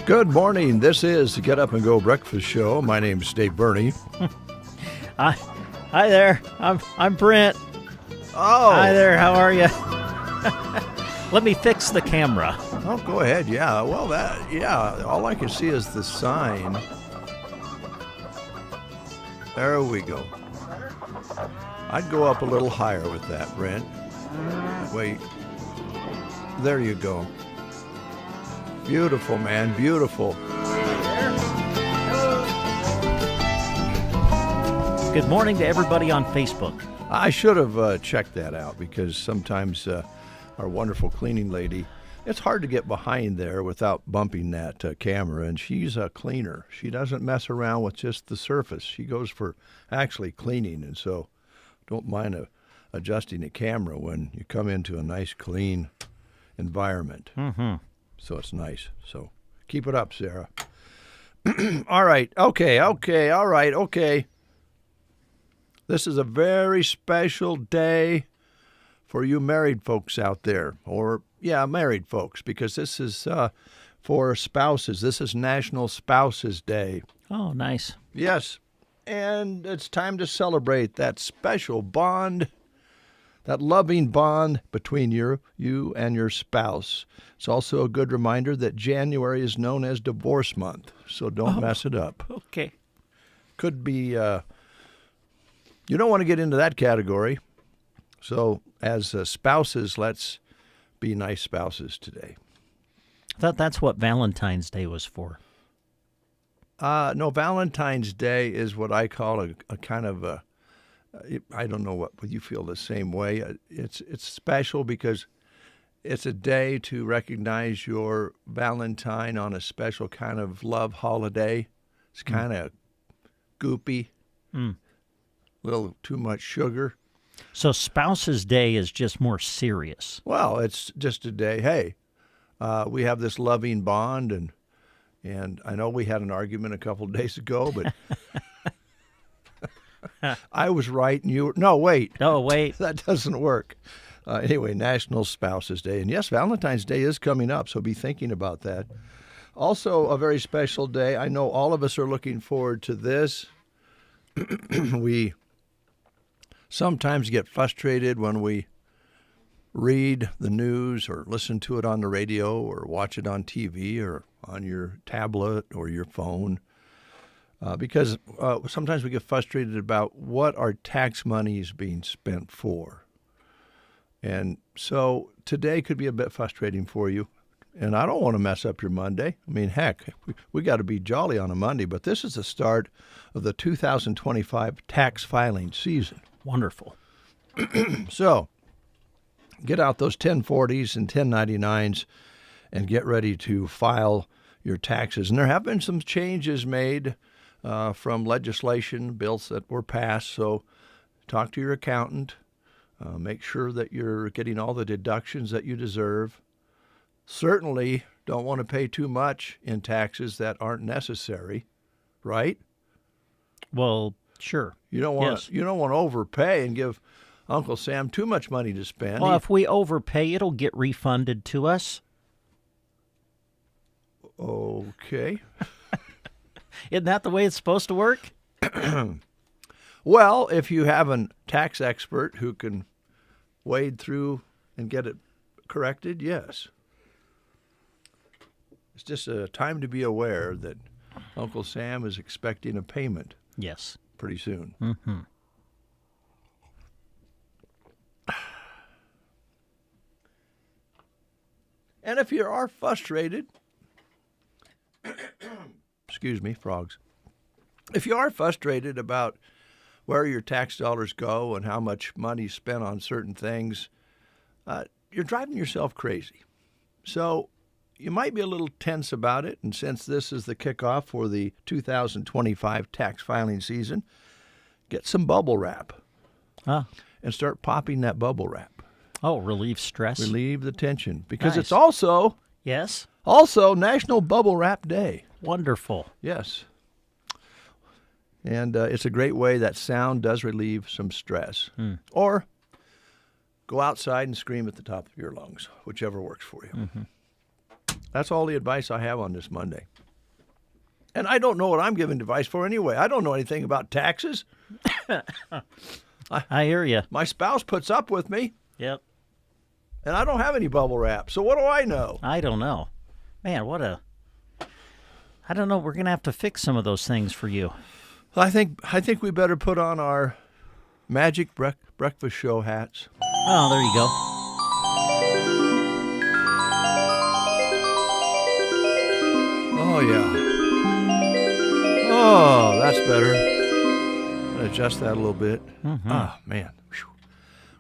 Good morning. This is the Get Up and Go Breakfast Show. My name's Dave Burney. Hi there. I'm Brent. Oh. Hi there. How are you? Let me fix the camera. Oh, go ahead. Yeah. Well, all I can see is the sign. There we go. I'd go up a little higher with that, Brent. Wait. There you go. Beautiful, man. Beautiful. Good morning to everybody on Facebook. I should have checked that out because sometimes our wonderful cleaning lady, it's hard to get behind there without bumping that camera, and she's a cleaner. She doesn't mess around with just the surface. She goes for actually cleaning, and so don't mind adjusting the camera when you come into a nice, clean environment. Mm-hmm. So it's nice. So keep it up, Sarah. All right. Okay. This is a very special day for you married folks out there. Married folks, because this is for spouses. This is National Spouses Day. Oh, nice. Yes. And it's time to celebrate that special bond, that loving bond between you and your spouse. It's also a good reminder that January is known as Divorce Month, so don't mess it up. Okay. Could be, you don't want to get into that category. So as spouses, let's be nice spouses today. I thought that's what Valentine's Day was for. No, Valentine's Day is what I call a kind of a, I don't know what you feel the same way. It's special because it's a day to recognize your Valentine on a special kind of love holiday. It's kind of goopy, a little too much sugar. So Spouses Day is just more serious. Well, it's just a day. Hey, we have this loving bond, and I know we had an argument a couple of days ago, but I was right and you were... No, wait. Oh, wait. That doesn't work. Anyway, National Spouses Day. And yes, Valentine's Day is coming up, so be thinking about that. Also, a very special day. I know all of us are looking forward to this. We sometimes get frustrated when we read the news or listen to it on the radio or watch it on TV or on your tablet or your phone. Because sometimes we get frustrated about what our tax money is being spent for. And so today could be a bit frustrating for you. And I don't want to mess up your Monday. I mean, heck, we got to be jolly on a Monday. But this is the start of the 2025 tax filing season. Wonderful. So get out those 1040s and 1099s and get ready to file your taxes. And there have been some changes made from legislation, bills that were passed. So talk to your accountant. Make sure that you're getting all the deductions that you deserve. Certainly don't want to pay too much in taxes that aren't necessary, right? Well, sure. You don't want to overpay and give Uncle Sam too much money to spend. Well, if we overpay, it'll get refunded to us. Okay. Isn't that the way it's supposed to work? Well, if you have a tax expert who can wade through and get it corrected, yes. It's just a time to be aware that Uncle Sam is expecting a payment. Yes. Pretty soon. Mm-hmm. And if you are frustrated, excuse me, frogs. If you are frustrated about where your tax dollars go and how much money is spent on certain things, you're driving yourself crazy. So you might be a little tense about it, and since this is the kickoff for the 2025 tax filing season, get some bubble wrap and start popping that bubble wrap. Oh, relieve stress. Relieve the tension, because Nice. it's also National Bubble Wrap Day. Wonderful. Yes. And it's a great way that sound does relieve some stress. Or go outside and scream at the top of your lungs, whichever works for you. That's all the advice I have on this Monday. And I don't know what I'm giving advice for anyway. I don't know anything about taxes. I hear you. My spouse puts up with me, Yep. and I don't have any bubble wrap. So what do I know? I don't know. Man, I don't know. We're going to have to fix some of those things for you. I think we better put on our magic breakfast show hats. Oh, there you go. Oh, yeah. Oh, that's better. Adjust that a little bit. Mm-hmm. Ah, man. Whew.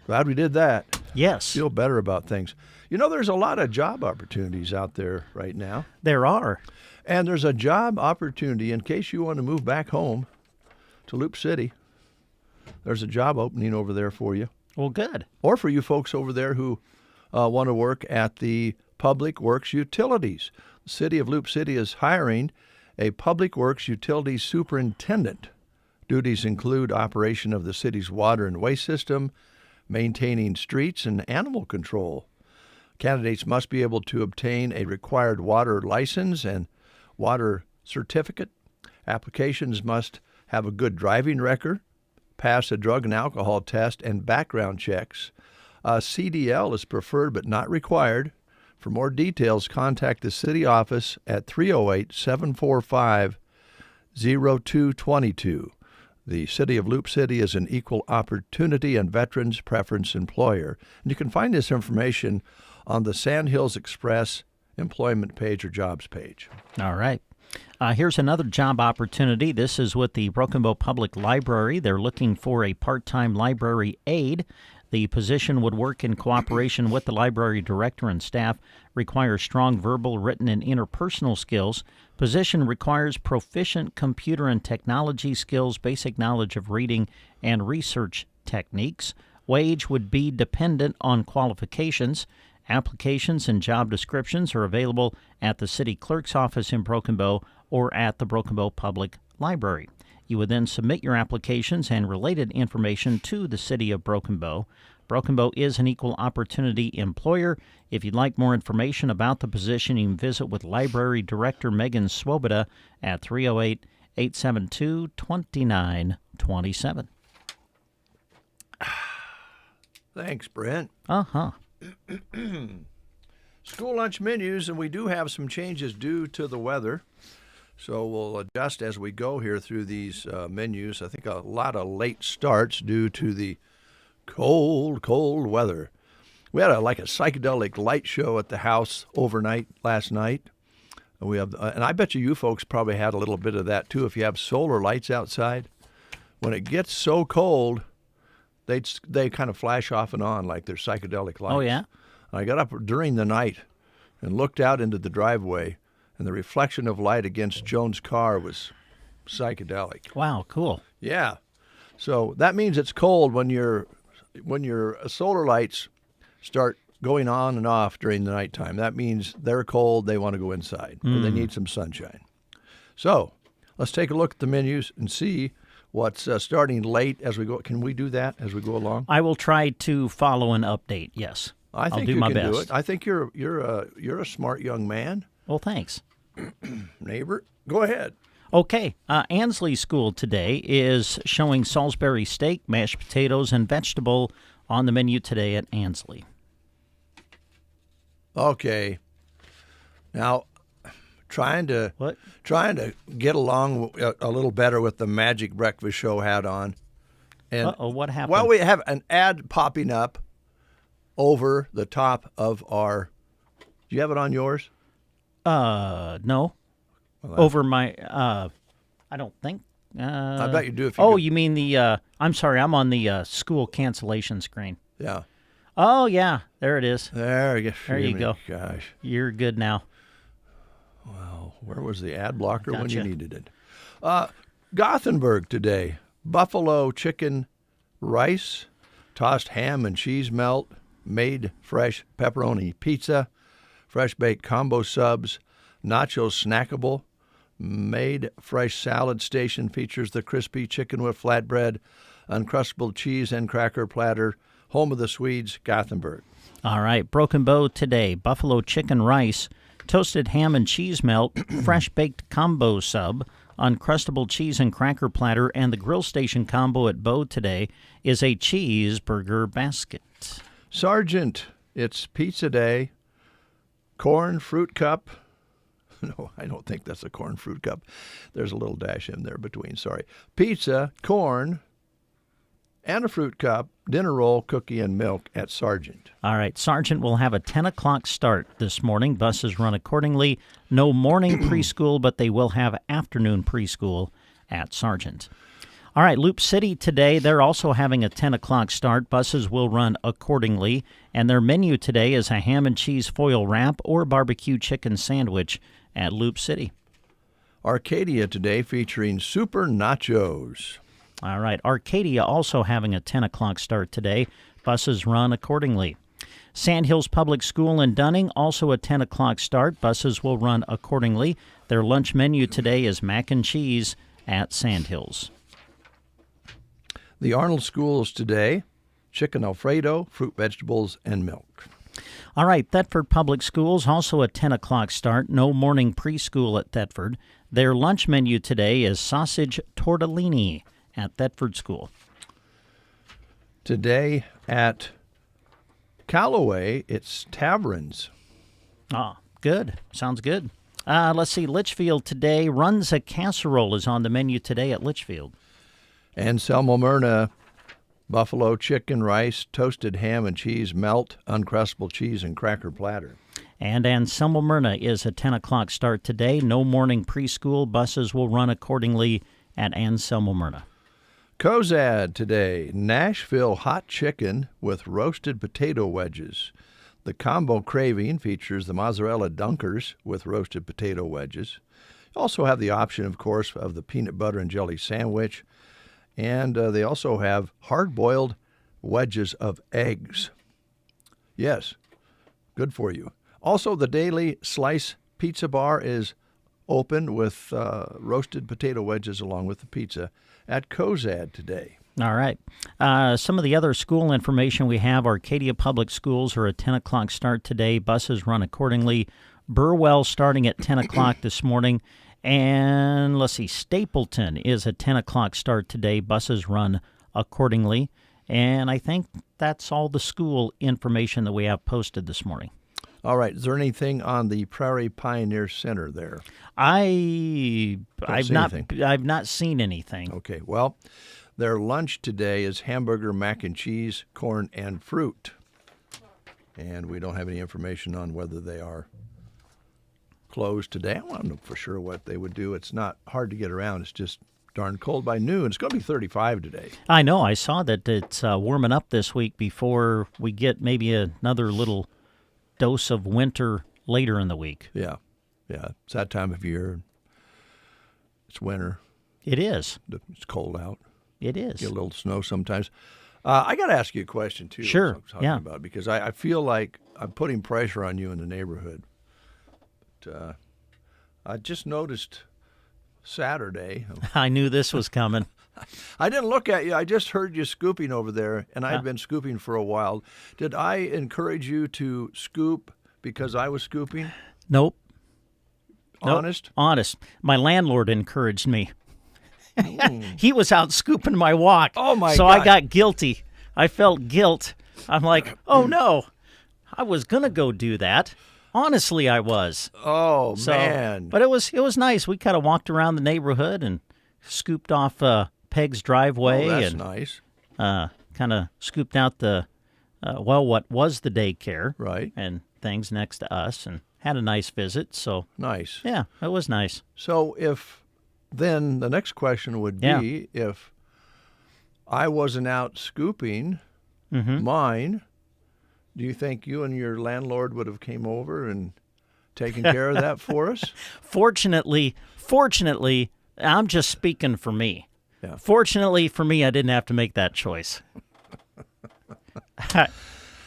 Glad we did that. Yes, Feel better about things. You know, there's a lot of job opportunities out there right now. there are. And there's a job opportunity in case you want to move back home to Loop City. There's a job opening over there for you. Well, good. Or for you folks over there who want to work at the Public Works Utilities. The city of Loop City is hiring a Public Works Utilities superintendent. Duties include operation of the city's water and waste system, maintaining streets, and animal control. Candidates must be able to obtain a required water license and water certificate. Applications must have a good driving record, pass a drug and alcohol test, and background checks. CDL is preferred but not required. For more details, contact the city office at 308-745-0222. The City of Loop City is an equal opportunity and veterans preference employer. And you can find this information on the Sand Hills Express employment page or jobs page. All right. Here's another job opportunity. This is with the Broken Bow Public Library. They're looking for a part-time library aide. The position would work in cooperation with the library director and staff, requires strong verbal, written, and interpersonal skills. Position requires proficient computer and technology skills, basic knowledge of reading and research techniques. Wage would be dependent on qualifications. Applications and job descriptions are available at the city clerk's office in Broken Bow or at the Broken Bow Public Library. You would then submit your applications and related information to the City of Broken Bow. Broken Bow is an equal opportunity employer. If you'd like more information about the position, you can visit with Library Director Megan Swoboda at 308-872-2927. Thanks, Brent. Uh-huh. School lunch menus, and we do have some changes due to the weather. So we'll adjust as we go here through these menus. I think a lot of late starts due to the cold weather. We had a psychedelic light show at the house overnight last night. We have, and I bet you folks probably had a little bit of that too. If you have solar lights outside, when it gets so cold, they kind of flash off and on like they're psychedelic lights. Oh, yeah? I got up during the night and looked out into the driveway, and the reflection of light against Joan's car was psychedelic. Wow, cool. Yeah. So that means it's cold when your solar lights start going on and off during the nighttime. That means they're cold, they want to go inside, or they need some sunshine. So let's take a look at the menus and see what's starting late as we go. Can we do that as we go along? I will try to follow an update, yes. I think I'll do you my can best. do it. I think you're a smart young man. Well, thanks. Neighbor, go ahead. Okay, Ansley School today is showing Salisbury steak, mashed potatoes, and vegetable on the menu today at Ansley. Okay. Now, trying to get along a little better with the Magic Breakfast Show hat on. And Uh-oh, what happened? Well, we have an ad popping up over the top of our. Do you have it on yours? No. Over my, I don't think. I bet you do. If you Oh, could- you mean the, I'm sorry, I'm on the school cancellation screen. Yeah. Oh, yeah, there it is. There you go. Gosh. You're good now. Well, where was the ad blocker when you Gotcha. needed it? Gothenburg today. Buffalo chicken rice, tossed ham and cheese melt, made fresh pepperoni pizza, fresh baked combo subs, nachos snackable, made fresh salad station features the crispy chicken with flatbread, uncrustable cheese and cracker platter, home of the Swedes, Gothenburg. All right, Broken Bow today. Buffalo chicken rice, toasted ham and cheese melt, fresh baked combo sub, Uncrustable cheese and cracker platter, and the grill station combo at Bo today is a cheeseburger basket. Sergeant, it's pizza day. Corn fruit cup. No, I don't think that's a corn fruit cup. There's a little dash in there between, sorry. Pizza, corn, and a fruit cup, dinner roll, cookie, and milk at Sargent. All right, Sargent will have a 10 o'clock start this morning. Buses run accordingly. No morning preschool, but they will have afternoon preschool at Sargent. All right, Loop City today, they're also having a 10 o'clock start. Buses will run accordingly, and their menu today is a ham and cheese foil wrap or barbecue chicken sandwich at Loop City. Arcadia today featuring Super Nachos. All right, Arcadia also having a 10 o'clock start today. Buses run accordingly. Sandhills Public School in Dunning, also a 10 o'clock start. Buses will run accordingly. Their lunch menu today is mac and cheese at Sandhills. The Arnold Schools today, chicken Alfredo, fruit, vegetables, and milk. All right, Thetford Public Schools, also a 10 o'clock start. No morning preschool at Thetford. Their lunch menu today is sausage tortellini at Thetford School. Today at Callaway, it's taverns. Ah, good. Sounds good. Let's see, Litchfield today, Runza Casserole is on the menu today at Litchfield. And Selma Myrna, buffalo chicken, rice, toasted ham and cheese, melt, uncrustable cheese, and cracker platter. And Anselmo Myrna is a 10 o'clock start today. No morning preschool. Buses will run accordingly at Anselmo Myrna. Cozad today, Nashville hot chicken with roasted potato wedges. The combo craving features the mozzarella dunkers with roasted potato wedges. You also have the option, of course, of the peanut butter and jelly sandwich. And they also have hard-boiled wedges of eggs. Yes, good for you. Also, the Daily Slice Pizza Bar is open with roasted potato wedges along with the pizza at Cozad today. All right. Some of the other school information we have, Arcadia Public Schools are a 10 o'clock start today. Buses run accordingly. Burwell starting at 10 o'clock this morning. And let's see, Stapleton is a 10 o'clock start today. Buses run accordingly. And I think that's all the school information that we have posted this morning. All right. Is there anything on the Prairie Pioneer Center there? I've not seen anything. Okay. Well, their lunch today is hamburger, mac and cheese, corn, and fruit. And we don't have any information on whether they are closed today. I want to know for sure what they would do. It's not hard to get around. It's just darn cold by noon. It's going to be 35 today. I know. I saw that it's warming up this week before we get maybe another little dose of winter later in the week. Yeah. It's that time of year. It's winter. It is. It's cold out. It is. Get a little snow sometimes. I got to ask you a question, too. Sure. I was talking about, because I feel like I'm putting pressure on you in the neighborhood. I just noticed Saturday. I knew this was coming. I didn't look at you. I just heard you scooping over there, and I'd been scooping for a while. Did I encourage you to scoop because I was scooping? Nope. Honest? Nope. Honest. My landlord encouraged me. He was out scooping my walk. Oh, my So God. I got guilty. I felt guilt. I'm like, oh, no. I was going to go do that. Honestly, I was. Oh, So, man. But it was nice. We kind of walked around the neighborhood and scooped off Peg's driveway. That's and nice. kind of scooped out the, what was the daycare. Right. And things next to us and had a nice visit. So, Nice. yeah, it was nice. So then the next question would be, if I wasn't out scooping mine, do you think you and your landlord would have came over and taken care of that for us? Fortunately, I'm just speaking for me. Yeah. Fortunately for me, I didn't have to make that choice.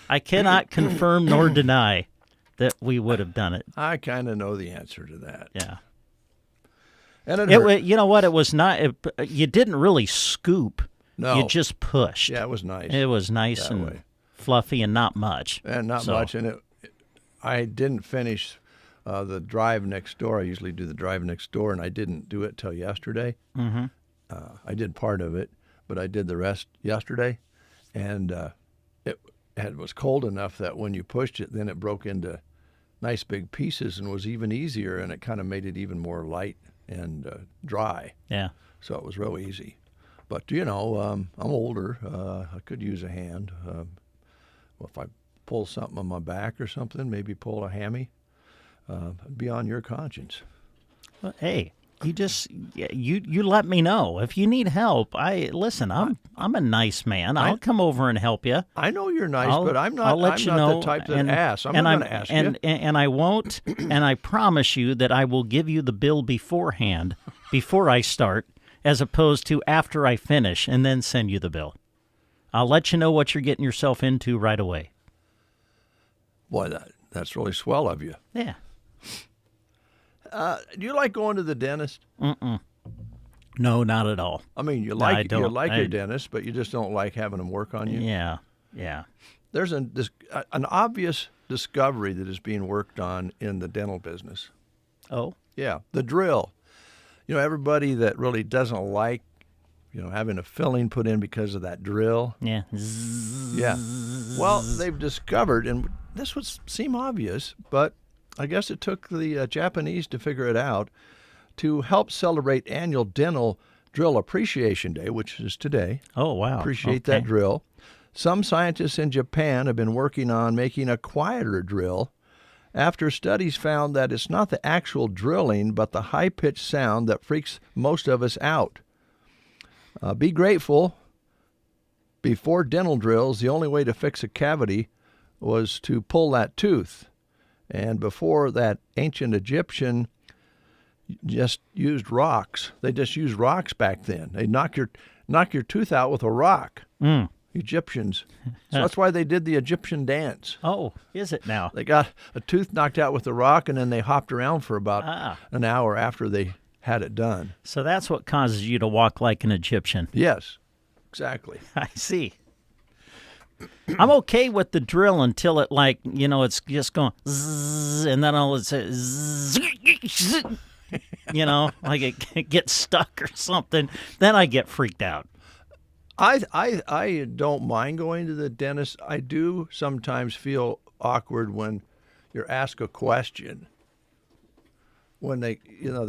I cannot confirm nor deny that we would have done it. I kind of know the answer to that. Yeah. And You know what? It was not. You didn't really scoop. No. You just pushed. Yeah, it was nice. It was nice that and way. fluffy and not much. And not much. And I didn't finish the drive next door. I usually do the drive next door, and I didn't do it till yesterday. Mm-hmm. I did part of it, but I did the rest yesterday, and it was cold enough that when you pushed it, then it broke into nice big pieces and was even easier, and it kind of made it even more light and dry. Yeah. So it was real easy. But, I'm older. I could use a hand. Well, if I pull something on my back or something, maybe pull a hammy, it'd be on your conscience. Well, hey, you let me know if you need help. Listen. I'm a nice man. I'll come over and help you. I know you're nice, but I'm not. I'll let I'm you not know, the type that asks. I'm not going to ask you. And I won't. And I promise you that I will give you the bill beforehand, before I start, as opposed to after I finish and then send you the bill. I'll let you know what you're getting yourself into right away. Boy, that's really swell of you. Yeah. Do you like going to the dentist? Mm-mm. No, not at all. I mean, you I like don't. your dentist, but you just don't like having them work on you. Yeah, yeah. There's an obvious discovery that is being worked on in the dental business. Oh? Yeah, the drill. Everybody that really doesn't like, having a filling put in because of that drill. Yeah. Yeah. Well, they've discovered, and this would seem obvious, but I guess it took the Japanese to figure it out, to help celebrate annual Dental Drill Appreciation Day, which is today. Oh, wow. Appreciate that drill. Some scientists in Japan have been working on making a quieter drill after studies found that it's not the actual drilling, but the high-pitched sound that freaks most of us out. Be grateful. Before dental drills, the only way to fix a cavity was to pull that tooth. And before that, ancient Egyptian just used rocks. They just used rocks back then. They'd knock your tooth out with a rock. Mm. Egyptians. So that's why they did the Egyptian dance. Oh, is it now? They got a tooth knocked out with a rock, and then they hopped around for about an hour after they had it done. So that's what causes you to walk like an Egyptian. Yes, exactly. I see. I'm okay with the drill until it, it's just going zzz, and then all it says zzz, like it gets stuck or something. Then I get freaked out. I don't mind going to the dentist. I do sometimes feel awkward when you're asked a question. When they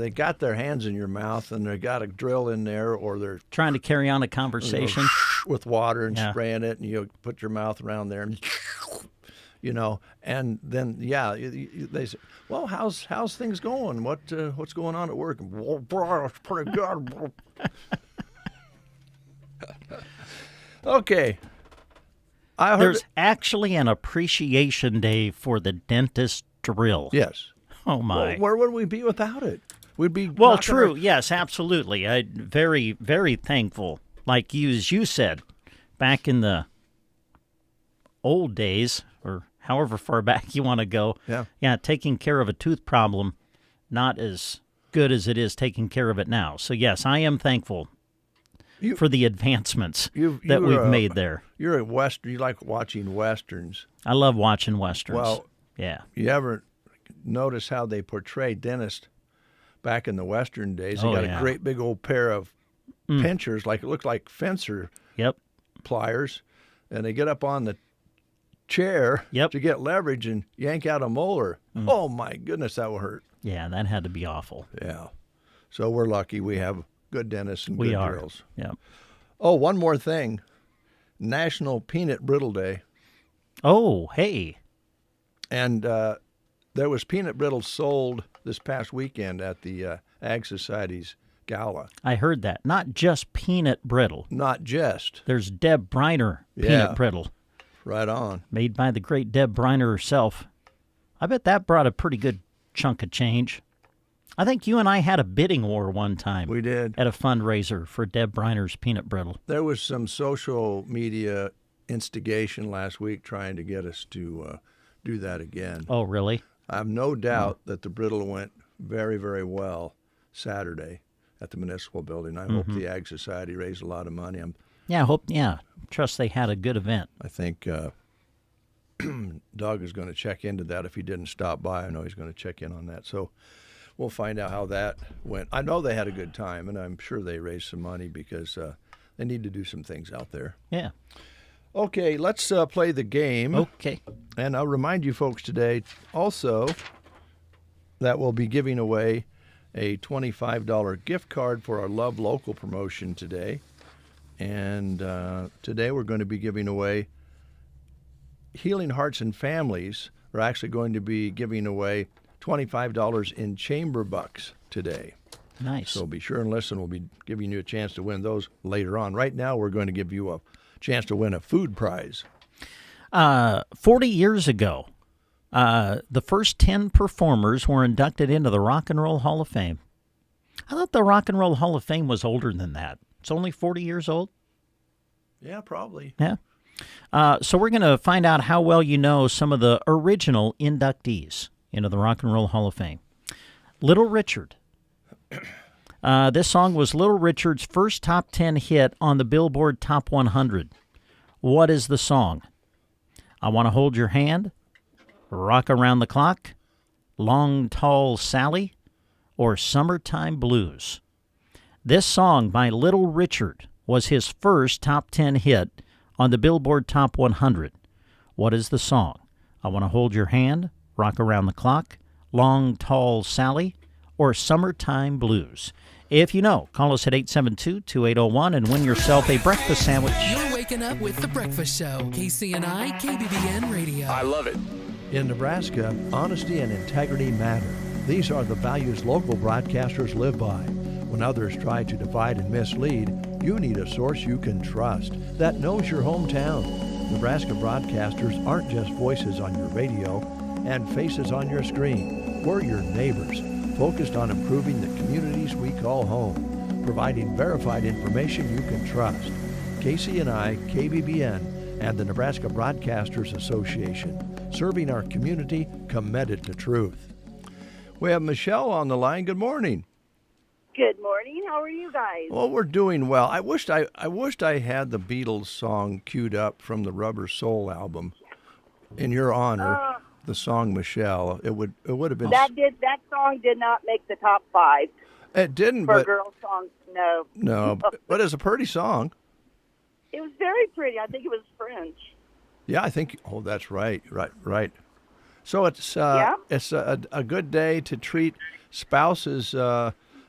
got their hands in your mouth and they got a drill in there, or they're trying to carry on a conversation with water and spraying it, and you put your mouth around there, and and then they say, "Well, how's things going? What's going on at work?" It's pretty good. Okay. There's actually an appreciation day for the dentist drill. Yes. Oh, my. Well, where would we be without it? We'd be... Well, true. Yes, absolutely. I'm very, very thankful. Like you said, back in the old days, or however far back you want to go, taking care of a tooth problem, not as good as it is taking care of it now. So, yes, I am thankful for the advancements that we've made there. You're a Western. You like watching Westerns. I love watching Westerns. Well, yeah. You ever notice how they portray dentists back in the Western days? They got a great big old pair of pinchers, like it looked like fencer pliers, and they get up on the chair to get leverage and yank out a molar. Oh, my goodness, that will hurt. Yeah, that had to be awful. Yeah. So we're lucky we have good dentists and good drills. Yeah. Oh, one more thing. National Peanut Brittle Day. Oh, hey. And there was peanut brittle sold this past weekend at the Ag Society's gala. I heard that. Not just peanut brittle. Not just. There's Deb Briner peanut brittle. Right on. Made by the great Deb Briner herself. I bet that brought a pretty good chunk of change. I think you and I had a bidding war one time. We did. At a fundraiser for Deb Briner's peanut brittle. There was some social media instigation last week trying to get us to do that again. Oh, really? I have no doubt that the brittle went very, very well Saturday at the municipal building. I hope the Ag Society raised a lot of money. Trust they had a good event. I think Doug is going to check into that if he didn't stop by. I know he's going to check in on that. So we'll find out how that went. I know they had a good time, and I'm sure they raised some money because they need to do some things out there. Yeah. Okay, let's play the game. Okay. And I'll remind you folks today also that we'll be giving away a $25 gift card for our Love Local promotion today. And today we're going to be giving away Healing Hearts and Families. We're actually going to be giving away $25 in chamber bucks today. Nice. So be sure and listen. We'll be giving you a chance to win those later on. Right now, we're going to give you a chance to win a food prize. 40 years ago, the first 10 performers were inducted into the Rock and Roll Hall of Fame. I thought the Rock and Roll Hall of Fame was older than that. It's only 40 years old? Yeah, probably. Yeah. So we're going to find out how well you know some of the original inductees into the Rock and Roll Hall of Fame. Little Richard. This song was Little Richard's first top 10 hit on the Billboard Top 100. What is the song? I Want to Hold Your Hand, Rock Around the Clock, Long Tall Sally, or Summertime Blues? This song by Little Richard was his first top 10 hit on the Billboard Top 100. What is the song? I Want to Hold Your Hand, Rock Around the Clock, Long Tall Sally, or Summertime Blues? If you know, call us at 872-2801 and win yourself a breakfast sandwich. You're waking up with The Breakfast Show, KCNI, KBBN Radio. I love it. In Nebraska, honesty and integrity matter. These are the values local broadcasters live by. When others try to divide and mislead, you need a source you can trust that knows your hometown. Nebraska broadcasters aren't just voices on your radio and faces on your screen. We're your neighbors, focused on improving the communities we call home, providing verified information you can trust. KCNI, KBBN, and the Nebraska Broadcasters Association, serving our community, committed to truth. We have Michelle on the line. Good morning. Good morning. How are you guys? Well, we're doing well. I wished I had the Beatles song queued up from the Rubber Soul album in your honor. The song Michelle. It would have been. That song did not make the top 5 It didn't, for but girl songs. No. no. But it's a pretty song. It was very pretty. I think it was French. Yeah, I think. Oh, that's right. Right. So it's it's a good day to treat spouses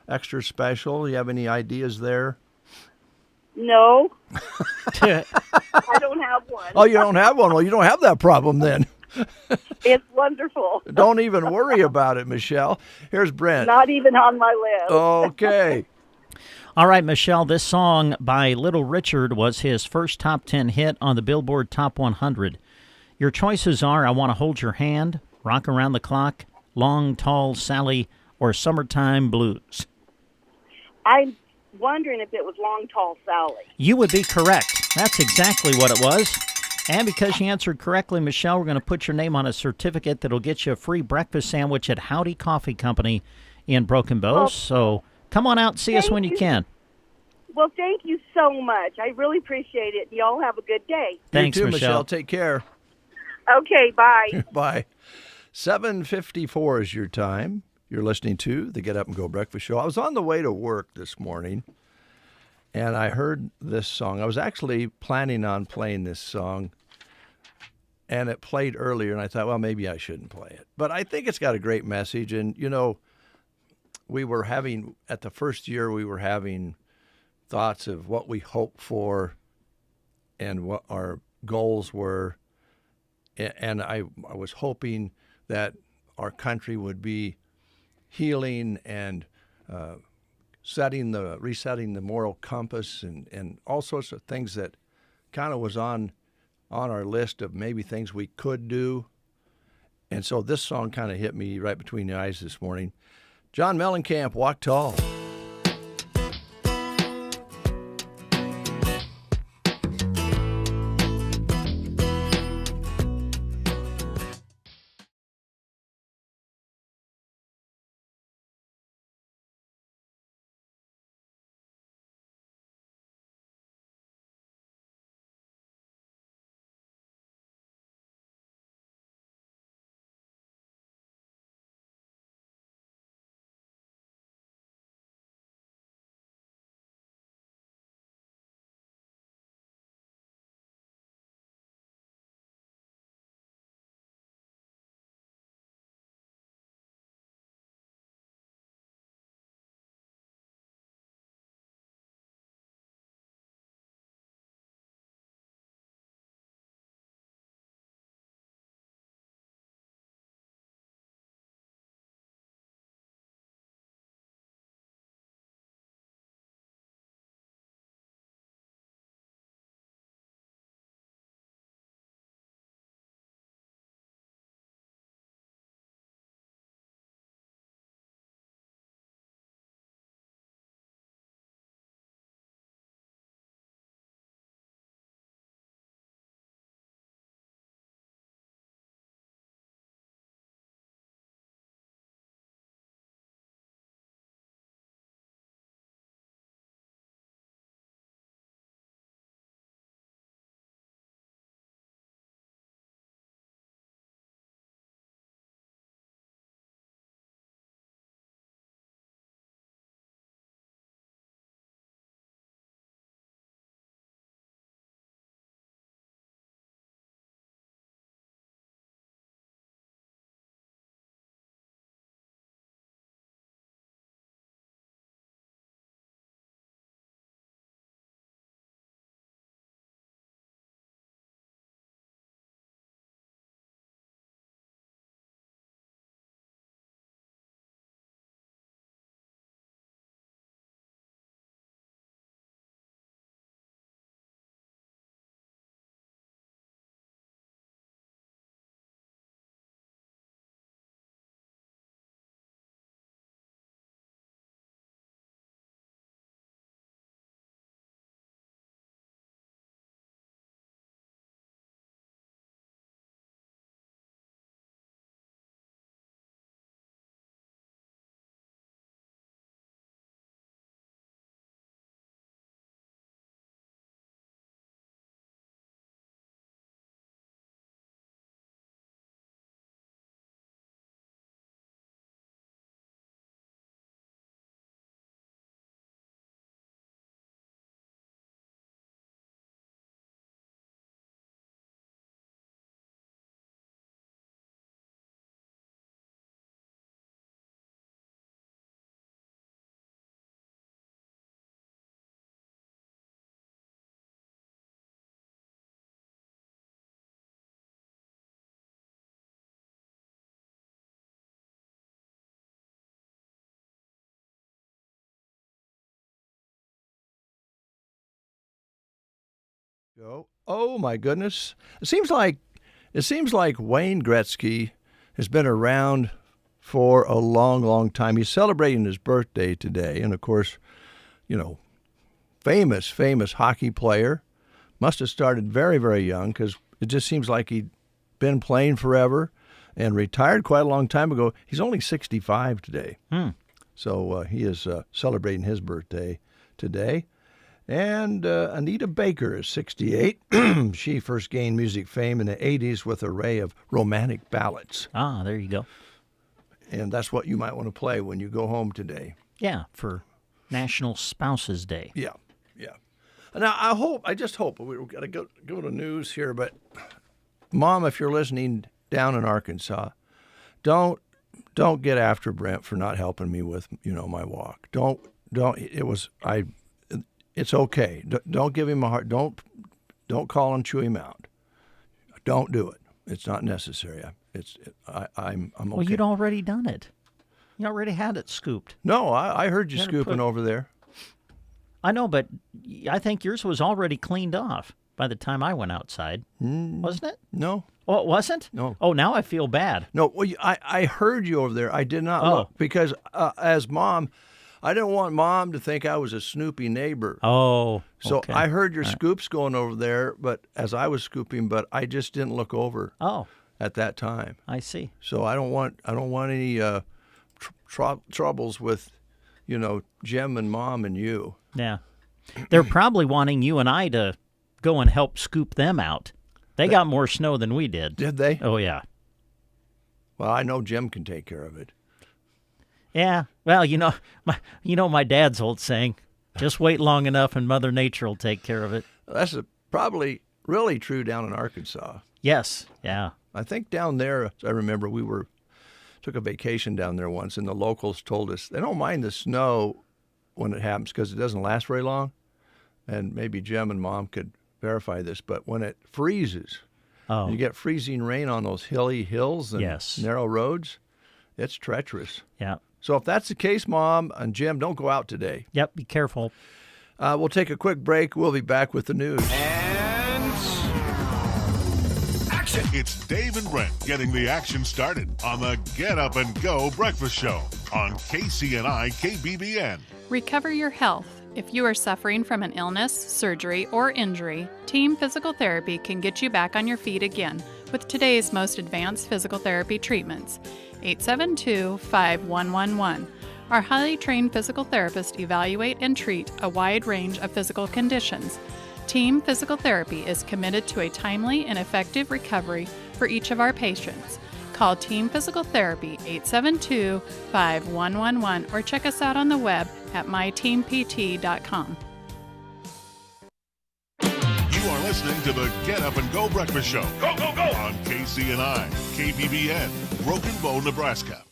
extra special. Do you have any ideas there? No. I don't have one. Oh, you don't have one? Well, you don't have that problem then. It's wonderful. Don't even worry about it, Michelle. Here's Brent. Not even on my list. Okay. All right, Michelle, this song by Little Richard was his first top 10 hit on the Billboard Top 100. Your choices are I Want to Hold Your Hand, Rock Around the Clock, Long Tall Sally, or Summertime Blues. I'm wondering if it was Long Tall Sally. You would be correct. That's exactly what it was. And because you answered correctly, Michelle, we're going to put your name on a certificate that'll get you a free breakfast sandwich at Howdy Coffee Company in Broken Bow. So come on out and see us when you can. Well, thank you so much. I really appreciate it. Y'all have a good day. Thanks, you too, Michelle. Take care. Okay, bye. Bye. 7:54 is your time. You're listening to the Get Up and Go Breakfast Show. I was on the way to work this morning, and I heard this song. I was actually planning on playing this song, and it played earlier, and I thought, well, maybe I shouldn't play it. But I think it's got a great message, and, you know, at the first year, we were having thoughts of what we hoped for and what our goals were, and I was hoping that our country would be healing and resetting the moral compass and all sorts of things that kind of was on our list of maybe things we could do. And so this song kind of hit me right between the eyes this morning. John Mellencamp, Walk Tall. Go. Oh my goodness! It seems like Wayne Gretzky has been around for a long, long time. He's celebrating his birthday today, and of course, famous hockey player. Must have started very, very young because it just seems like he'd been playing forever and retired quite a long time ago. He's only 65 today. So he is celebrating his birthday today. And Anita Baker is 68. She first gained music fame in the 80s with an array of romantic ballads. Ah, there you go. And that's what you might want to play when you go home today. Yeah, for National Spouses Day. Yeah. Now, I just hope, we've got to go to news here, but Mom, if you're listening down in Arkansas, don't get after Brent for not helping me with, my walk. It's okay. Don't give him a hard, don't call and chew him out. Don't do it. It's not necessary. I'm okay. Well, you'd already done it. You already had it scooped. No, I heard you gotta scooping over there. I know, but I think yours was already cleaned off by the time I went outside, wasn't it? No. Oh, it wasn't? No. Oh, now I feel bad. No, well, I heard you over there. I did not look because as Mom, I didn't want Mom to think I was a snoopy neighbor. Oh, So okay. I heard your scoops going over there, but as I was scooping, but I just didn't look over at that time. I see. So I don't want any troubles with, Jim and Mom and you. Yeah. They're probably wanting you and I to go and help scoop them out. They got more snow than we did. Did they? Oh, yeah. Well, I know Jim can take care of it. Yeah. Well, my dad's old saying, just wait long enough and Mother Nature will take care of it. That's probably really true down in Arkansas. Yes. Yeah. I think down there, as I remember, took a vacation down there once, and the locals told us they don't mind the snow when it happens because it doesn't last very long. And maybe Jim and Mom could verify this, but when it freezes, you get freezing rain on those hilly hills and narrow roads, it's treacherous. Yeah. So if that's the case, Mom and Jim, don't go out today. Yep. Be careful. We'll take a quick break. We'll be back with the news. And action! It's Dave and Brent getting the action started on the Get Up and Go Breakfast Show on KCNI KBBN. Recover your health. If you are suffering from an illness, surgery, or injury, Team Physical Therapy can get you back on your feet again with today's most advanced physical therapy treatments. 872-5111. Our highly trained physical therapists evaluate and treat a wide range of physical conditions. Team Physical Therapy is committed to a timely and effective recovery for each of our patients. Call Team Physical Therapy 872-5111 or check us out on the web at myteampt.com. You are listening to the Get Up and Go Breakfast Show. Go, go, go! On KCNI, KBBN, Broken Bow, Nebraska.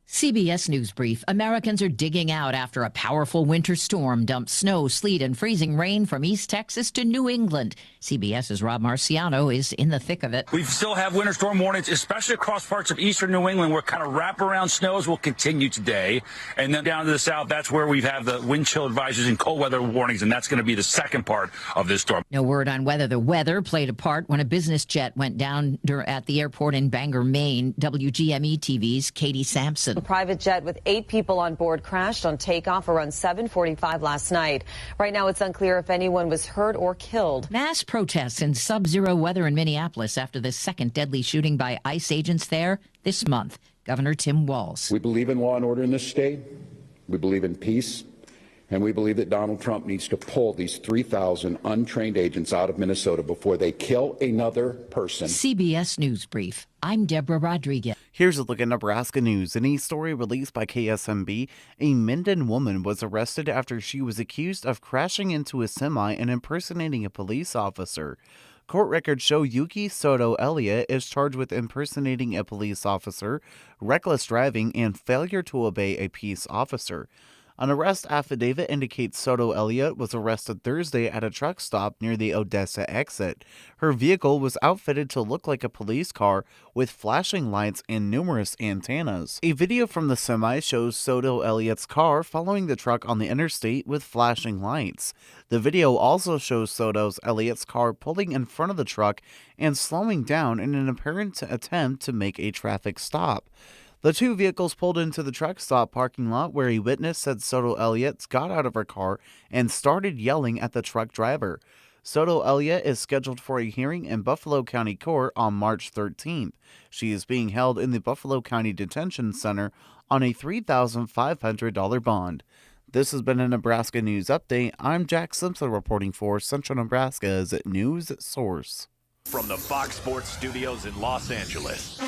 CBS News Brief. Americans are digging out after a powerful winter storm dumped snow, sleet, and freezing rain from East Texas to New England. CBS's Rob Marciano is in the thick of it. We still have winter storm warnings, especially across parts of eastern New England, where kind of wraparound snows will continue today. And then down to the south, that's where we have the wind chill advisories and cold weather warnings, and that's going to be the second part of this storm. No word on whether the weather played a part when a business jet went down at the airport in Bangor, Maine. WGME TV's Katie Sampson. A private jet with 8 people on board crashed on takeoff around 7:45 last night. Right now, it's unclear if anyone was hurt or killed. Mass protests in sub-zero weather in Minneapolis after the second deadly shooting by ICE agents there this month. Governor Tim Walz. We believe in law and order in this state. We believe in peace. And we believe that Donald Trump needs to pull these 3,000 untrained agents out of Minnesota before they kill another person. CBS News Brief. I'm Deborah Rodriguez. Here's a look at Nebraska news. In a story released by KSMB, a Minden woman was arrested after she was accused of crashing into a semi and impersonating a police officer. Court records show Yuki Soto Elliott is charged with impersonating a police officer, reckless driving, and failure to obey a peace officer. An arrest affidavit indicates Soto Elliott was arrested Thursday at a truck stop near the Odessa exit. Her vehicle was outfitted to look like a police car with flashing lights and numerous antennas. A video from the semi shows Soto Elliott's car following the truck on the interstate with flashing lights. The video also shows Soto Elliott's car pulling in front of the truck and slowing down in an apparent attempt to make a traffic stop. The two vehicles pulled into the truck stop parking lot where a witness said Soto Elliott got out of her car and started yelling at the truck driver. Soto Elliott is scheduled for a hearing in Buffalo County Court on March 13th. She is being held in the Buffalo County Detention Center on a $3,500 bond. This has been a Nebraska News Update. I'm Jack Simpson reporting for Central Nebraska's News Source. From the Fox Sports Studios in Los Angeles,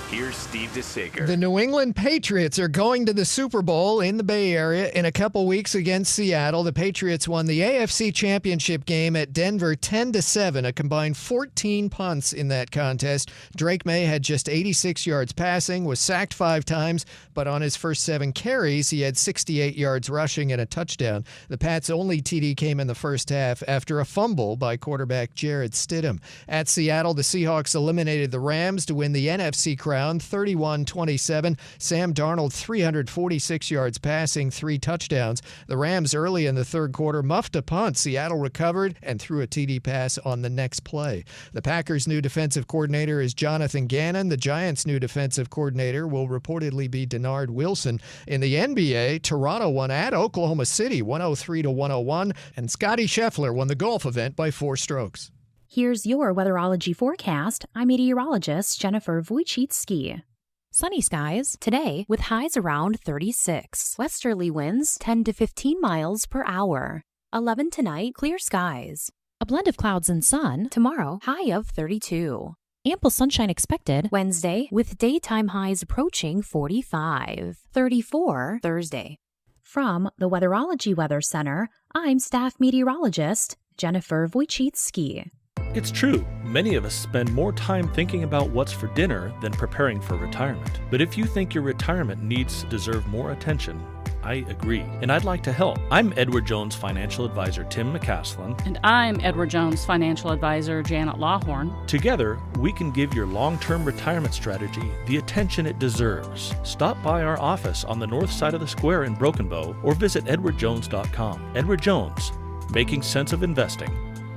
here's Steve DeSager. The New England Patriots are going to the Super Bowl in the Bay Area in a couple weeks against Seattle. The Patriots won the AFC Championship game at Denver 10-7, a combined 14 punts in that contest. Drake May had just 86 yards passing, was sacked 5 times, but on his first 7 carries, he had 68 yards rushing and a touchdown. The Pats' only TD came in the first half after a fumble by quarterback Jared Stidham. At Seattle, the Seahawks eliminated the Rams to win the NFC crown 31-27. Sam Darnold 346 yards passing, 3 touchdowns. The Rams early in the third quarter muffed a punt. Seattle recovered and threw a TD pass on the next play. The Packers' new defensive coordinator is Jonathan Gannon. The Giants' new defensive coordinator will reportedly be Denard Wilson. In the NBA, Toronto won at Oklahoma City 103-101, and Scotty Scheffler won the golf event by 4 strokes. Here's your weatherology forecast. I'm meteorologist Jennifer Wojcicki. Sunny skies today with highs around 36. Westerly winds 10 to 15 miles per hour. 11 tonight, clear skies. A blend of clouds and sun tomorrow, high of 32. Ample sunshine expected Wednesday with daytime highs approaching 45. 34 Thursday. From the Weatherology Weather Center, I'm staff meteorologist Jennifer Wojcicki. It's true, many of us spend more time thinking about what's for dinner than preparing for retirement. But if you think your retirement needs deserve more attention, I agree, and I'd like to help. I'm Edward Jones Financial Advisor Tim McCaslin. And I'm Edward Jones Financial Advisor Janet Lawhorn. Together, we can give your long-term retirement strategy the attention it deserves. Stop by our office on the north side of the square in Broken Bow or visit edwardjones.com. Edward Jones, making sense of investing.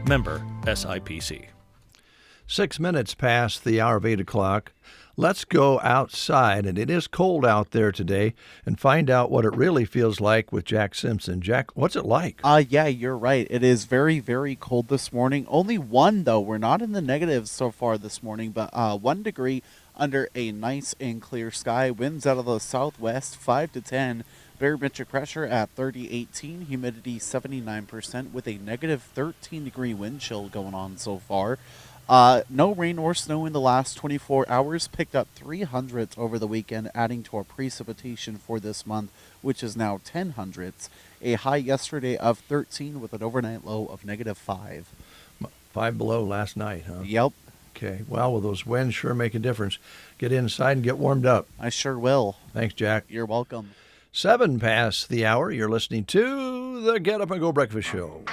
Member SIPC. 6 minutes past the hour of 8 o'clock. Let's go outside, and it is cold out there today, and find out what it really feels like with Jack Simpson. Jack, what's it like? Yeah, you're right. It is very, very cold this morning. Only 1, though. We're not in the negatives so far this morning, but 1 degree under a nice and clear sky. Winds out of the southwest, 5 to 10. Barometric pressure at 3018, humidity 79% with a negative 13-degree wind chill going on so far. No rain or snow in the last 24 hours. Picked up 3 hundredths over the weekend, adding to our precipitation for this month, which is now 10 hundredths. A high yesterday of 13 with an overnight low of negative 5. 5 below last night, huh? Yep. Okay. Well, those winds sure make a difference. Get inside and get warmed up. I sure will. Thanks, Jack. You're welcome. 7 past the hour. You're listening to the Get Up and Go Breakfast Show.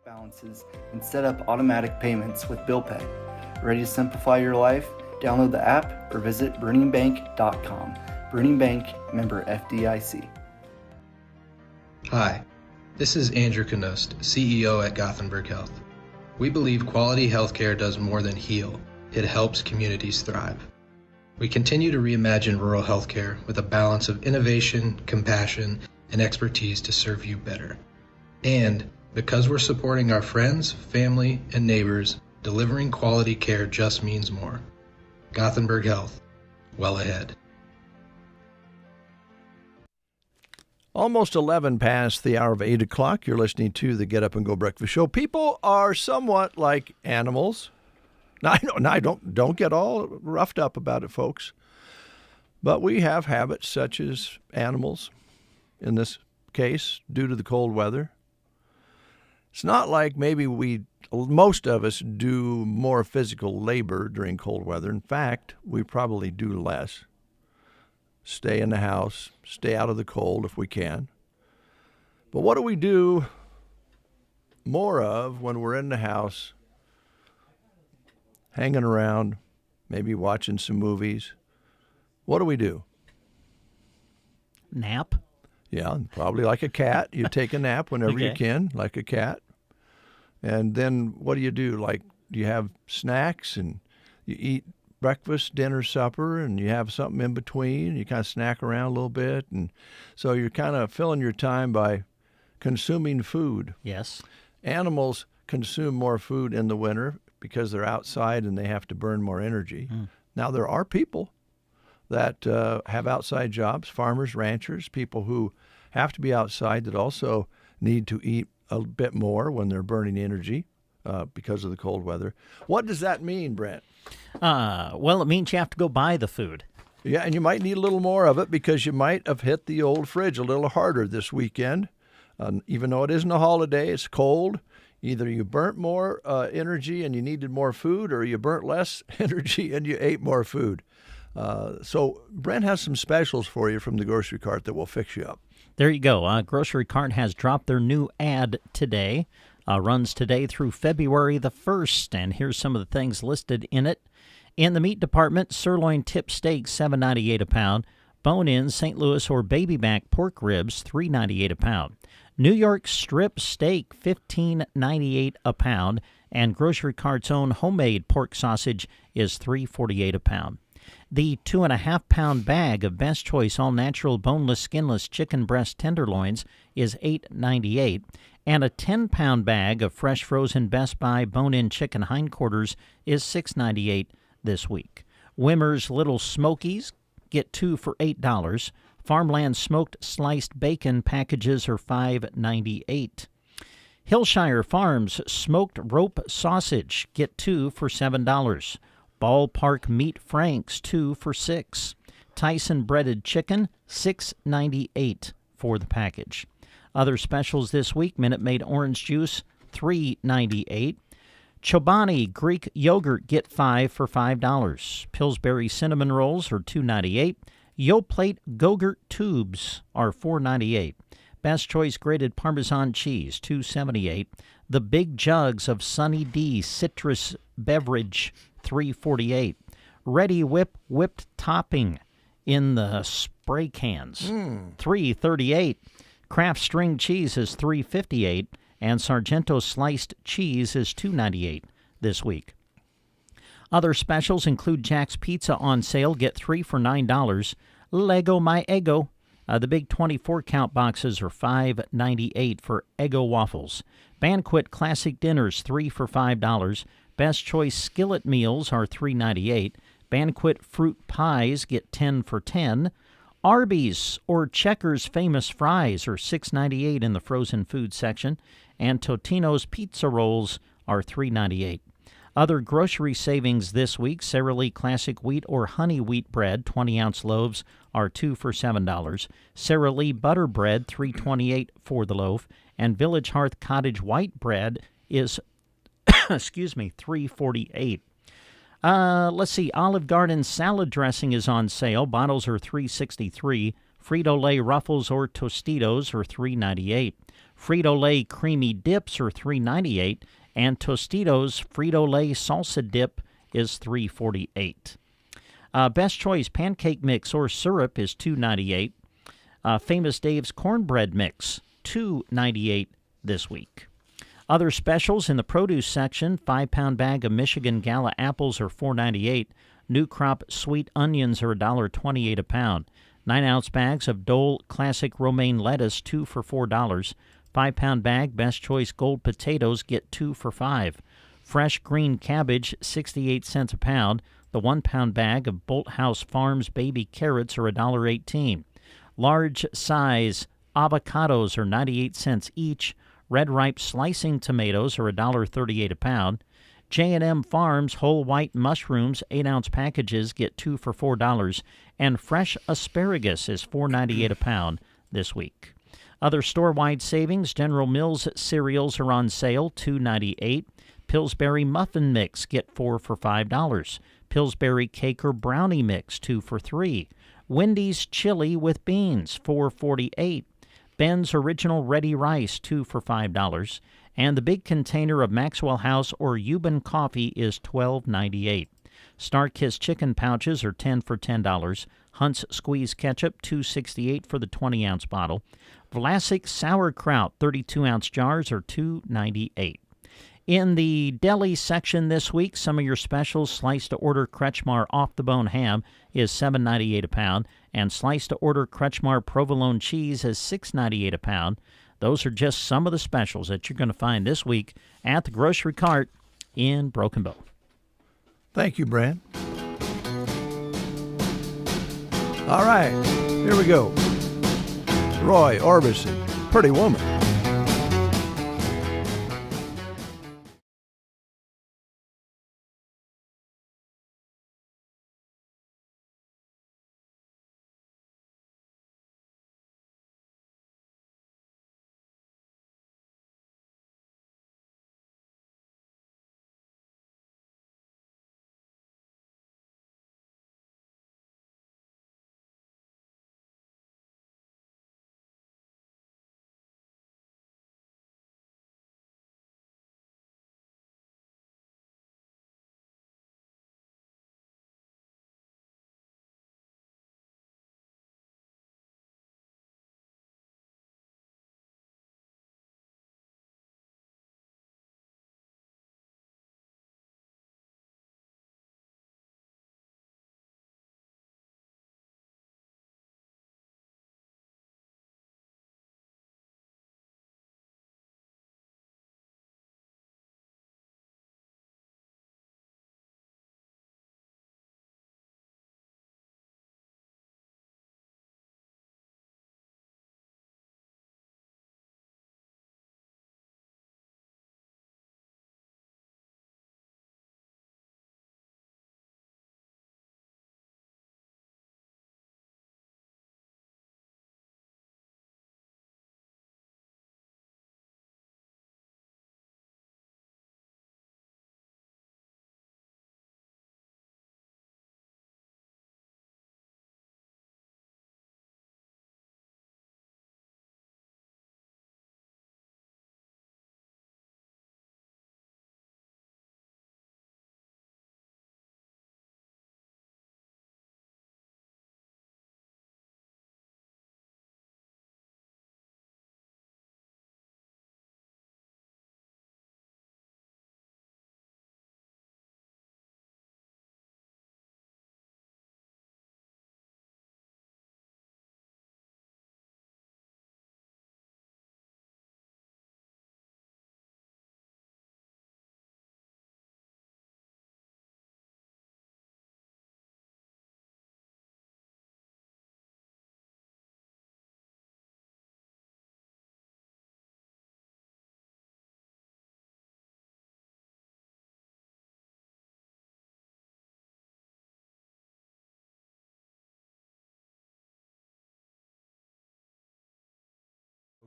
balances and set up automatic payments with Bill Pay. Ready to simplify your life? Download the app or visit BruningBank.com. Bruning Bank, member FDIC. Hi, this is Andrew Knost, CEO at Gothenburg Health. We believe quality healthcare does more than heal. It helps communities thrive. We continue to reimagine rural healthcare with a balance of innovation, compassion, and expertise to serve you better. And because we're supporting our friends, family, and neighbors, delivering quality care just means more. Gothenburg Health, well ahead. Almost 11 past the hour of 8 o'clock. You're listening to the Get Up and Go Breakfast Show. People are somewhat like animals. Now, I don't get all roughed up about it, folks. But we have habits such as animals, in this case, due to the cold weather. It's not like maybe most of us do more physical labor during cold weather. In fact, we probably do less. Stay in the house, stay out of the cold if we can. But what do we do more of when we're in the house, hanging around, maybe watching some movies? What do we do? Nap? Yeah, probably like a cat. You take a nap whenever you can, like a cat. And then what do? Like, do you have snacks and you eat breakfast, dinner, supper, and you have something in between? You kind of snack around a little bit. And so you're kind of filling your time by consuming food. Yes. Animals consume more food in the winter because they're outside and they have to burn more energy. Now, there are people that have outside jobs, farmers, ranchers, people who have to be outside that also need to eat a bit more when they're burning energy because of the cold weather. What does that mean, Brent? Well, it means you have to go buy the food. Yeah, and you might need a little more of it because you might have hit the old fridge a little harder this weekend. Even though it isn't a holiday, it's cold. Either you burnt more energy and you needed more food, or you burnt less energy and you ate more food. So Brent has some specials for you from the grocery cart that will fix you up. There you go. Grocery Cart has dropped their new ad today. Runs today through February the 1st, and here's some of the things listed in it. In the meat department, sirloin tip steak, $7.98 a pound. Bone-in St. Louis or baby back pork ribs, $3.98 a pound. New York strip steak, $15.98 a pound. And Grocery Cart's own homemade pork sausage is $3.48 a pound. The 2.5-pound bag of Best Choice all-natural boneless, skinless chicken breast tenderloins is $8.98, and a 10-pound bag of fresh frozen Best Buy bone-in chicken hindquarters is $6.98 this week. Wimmer's Little Smokies get 2 for $8. Farmland smoked sliced bacon packages are $5.98. Hillshire Farms smoked rope sausage get 2 for $7. Ballpark Meat Franks, 2 for $6. Tyson breaded chicken, $6.98 for the package. Other specials this week: Minute Maid orange juice, $3.98. Chobani Greek yogurt, get 5 for $5. Pillsbury cinnamon rolls are $2.98. Yoplait Go-Gurt tubes are $4.98. Best Choice grated Parmesan cheese, $2.78. The big jugs of Sunny D citrus beverage, $3.48. Ready Whip whipped topping in the spray cans, $3.38. Kraft string cheese is $3.58, and Sargento sliced cheese is $2.98 this week. Other specials include Jack's Pizza on sale, get 3 for $9. Lego My Eggo. The big 24-count boxes are $5.98 for Eggo waffles. Banquet Classic Dinners, 3 for $5. Best Choice Skillet Meals are $3.98. Banquet Fruit Pies get 10 for $10. Arby's or Checkers Famous Fries are $6.98 in the frozen food section. And Totino's Pizza Rolls are $3.98. Other grocery savings this week: Sara Lee Classic Wheat or Honey Wheat Bread, 20-ounce loaves, are 2 for $7. Sara Lee Butter Bread, $3.28 for the loaf. And Village Hearth Cottage White Bread is $3.48. Let's see. Olive Garden salad dressing is on sale. Bottles are $3.63 Frito-Lay Ruffles or Tostitos are $3.98. Frito-Lay Creamy Dips are $3.98. And Tostitos Frito-Lay Salsa Dip is $3.48. Best Choice Pancake Mix or Syrup is $2.98. Famous Dave's Cornbread Mix, $2.98 this week. Other specials in the produce section, 5-pound bag of Michigan Gala apples are $4.98. New crop sweet onions are $1.28 a pound. 9-ounce bags of Dole Classic Romaine lettuce, 2 for $4. 5-pound bag Best Choice Gold potatoes get 2 for $5. Fresh green cabbage, 68 cents a pound. The 1-pound bag of Bolthouse Farms baby carrots are $1.18. Large size avocados are 98 cents each. Red ripe slicing tomatoes are $1.38 a pound. J&M Farms whole white mushrooms 8-ounce packages get 2 for $4, and fresh asparagus is $4.98 a pound this week. Other store-wide savings, General Mills cereals are on sale, $2.98. Pillsbury muffin mix get 4 for $5. Pillsbury cake or brownie mix 2 for $3. Wendy's chili with beans $4.48. Ben's Original Ready Rice, 2 for $5. And the big container of Maxwell House or Euban coffee is $12.98. Starkist chicken pouches are 10 for $10. Hunt's Squeeze ketchup, $2.68 for the 20-ounce bottle. Vlasic sauerkraut, 32-ounce jars are $2.98. In the deli section this week, some of your specials, sliced-to-order Kretschmar off-the-bone ham is $7.98 a pound, and sliced-to-order Kretschmar provolone cheese is $6.98 a pound. Those are just some of the specials that you're going to find this week at the grocery cart in Broken Bow. Thank you, Brad. All right, here we go. Roy Orbison, Pretty Woman.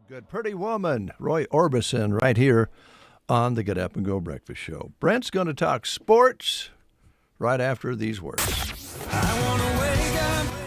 Good. Pretty Woman, Roy Orbison, right here on the Get Up and Go Breakfast Show. Brent's going to talk sports right after these words.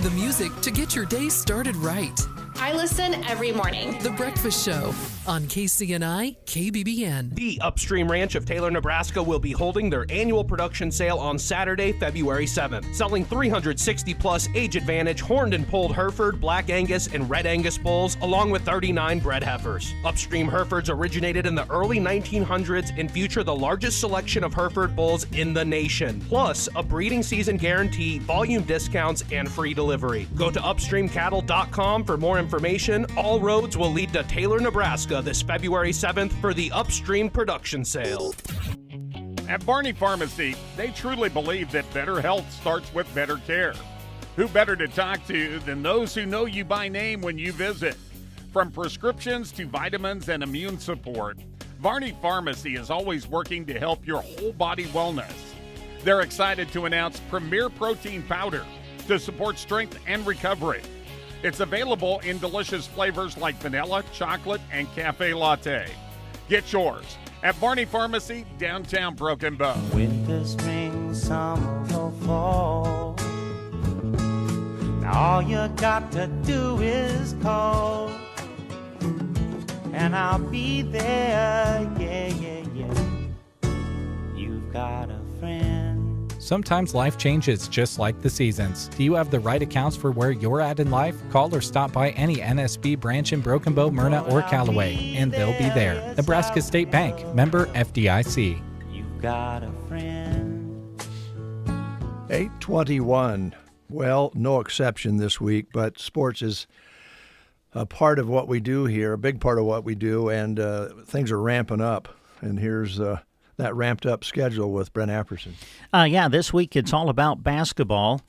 The music to get your day started right. I listen every morning. The Breakfast Show on KCNI, KBBN. The Upstream Ranch of Taylor, Nebraska will be holding their annual production sale on Saturday, February 7th, selling 360-plus age advantage horned and polled Hereford, Black Angus, and Red Angus bulls, along with 39 bred heifers. Upstream Herefords originated in the early 1900s and feature the largest selection of Hereford bulls in the nation, plus a breeding season guarantee, volume discounts, and free delivery. Go to upstreamcattle.com for more information. All roads will lead to Taylor, Nebraska this February 7th for the Upstream production sale. At Barney Pharmacy, they truly believe that better health starts with better care. Who better to talk to than those who know you by name when you visit? From prescriptions to vitamins and immune support, Barney Pharmacy is always working to help your whole body wellness. They're excited to announce Premier Protein Powder to support strength and recovery. It's available in delicious flavors like vanilla, chocolate, and cafe latte. Get yours at Barney Pharmacy, downtown Broken Bow. Winter, spring, summer, or fall. Now all you got to do is call, and I'll be there, yeah, yeah, yeah. You've got a friend. Sometimes life changes just like the seasons. Do you have the right accounts for where you're at in life? Call or stop by any NSB branch in Broken Bow, Myrna, or Callaway, and they'll be there. Nebraska State Bank, member FDIC. You've got a friend. 8:21. Well, no exception this week, but sports is a part of what we do here, a big part of what we do, and things are ramping up. And here's that ramped up schedule with Brent Apperson. Yeah, this week it's all about basketball.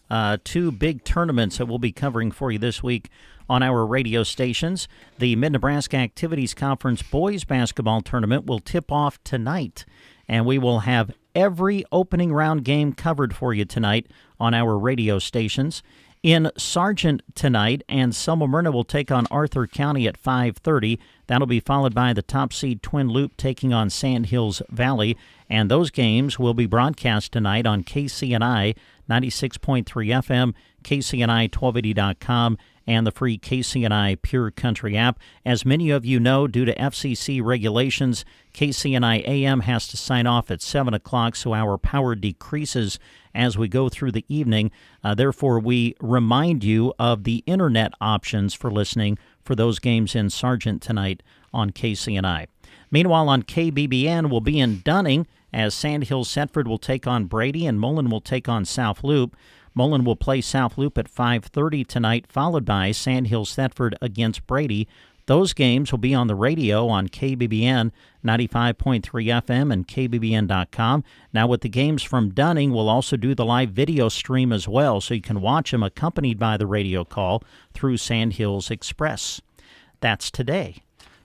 Two big tournaments that we'll be covering for you this week on our radio stations. The Mid-Nebraska Activities Conference Boys Basketball Tournament will tip off tonight, and we will have every opening round game covered for you tonight on our radio stations. In Sargent tonight, and Selma Myrna will take on Arthur County at 5:30. That'll be followed by the top seed Twin Loop taking on Sand Hills Valley, and those games will be broadcast tonight on KCNI 96.3 FM, KCNI1280.com, and the free KCNI Pure Country app. As many of you know, due to FCC regulations, KCNI AM has to sign off at 7 o'clock, so our power decreases as we go through the evening. Therefore, we remind you of the internet options for listening for those games in Sargent tonight on KCNI. Meanwhile, on KBBN, we'll be in Dunning as Sand Hills Setford will take on Brady and Mullen will take on South Loop. Mullen will play South Loop at 5:30 tonight, followed by Sand Hills Thetford against Brady. Those games will be on the radio on KBBN 95.3 FM and KBBN.com. Now, with the games from Dunning, we'll also do the live video stream as well, so you can watch them accompanied by the radio call through Sand Hills Express. That's today.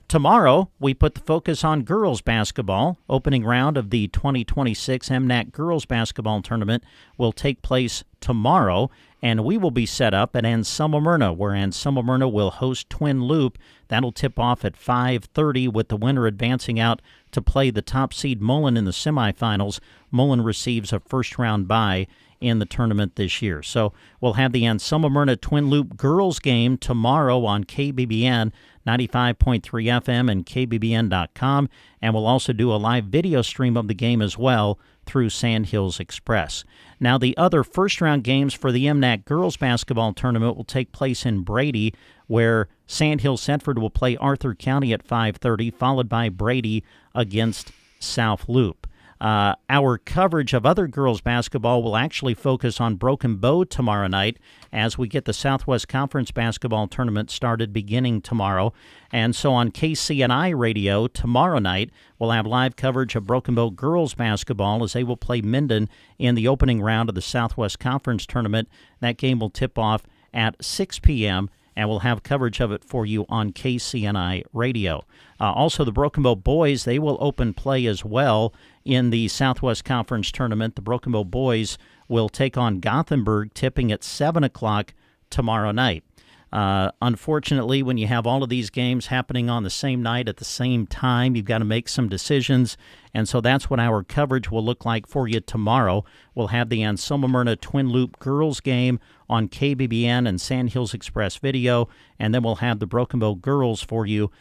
Tomorrow, we put the focus on girls basketball. Opening round of the 2026 MNAC Girls Basketball Tournament will take place tomorrow, and we will be set up at Anselmo Myrna, where Anselmo Myrna will host Twin Loop. That'll tip off at 5:30, with the winner advancing out to play the top seed Mullen in the semifinals. Mullen receives a first-round bye in the tournament this year. So we'll have the Anselmo Myrna Twin Loop girls game tomorrow on KBBN 95.3 FM and KBBN.com, and we'll also do a live video stream of the game as well through Sand Hills Express. Now, the other first-round games for the MNAC Girls Basketball Tournament will take place in Brady, where Sand Hills Setford will play Arthur County at 5:30, followed by Brady against South Loop. Our coverage of other girls basketball will actually focus on Broken Bow tomorrow night as we get the Southwest Conference basketball tournament started beginning tomorrow. And so on KCNI radio tomorrow night, we'll have live coverage of Broken Bow girls basketball as they will play Minden in the opening round of the Southwest Conference tournament. That game will tip off at 6 p.m., and we'll have coverage of it for you on KCNI radio. Also, the Broken Bow boys, they will open play as well in the Southwest Conference tournament. The Broken Bow boys will take on Gothenburg, tipping at 7 o'clock tomorrow night. Unfortunately, when you have all of these games happening on the same night at the same time, you've got to make some decisions, and so that's what our coverage will look like for you tomorrow. We'll have the Anselmo Myrna Twin Loop girls game on KBBN and Sand Hills Express Video, and then we'll have the Broken Bow girls for you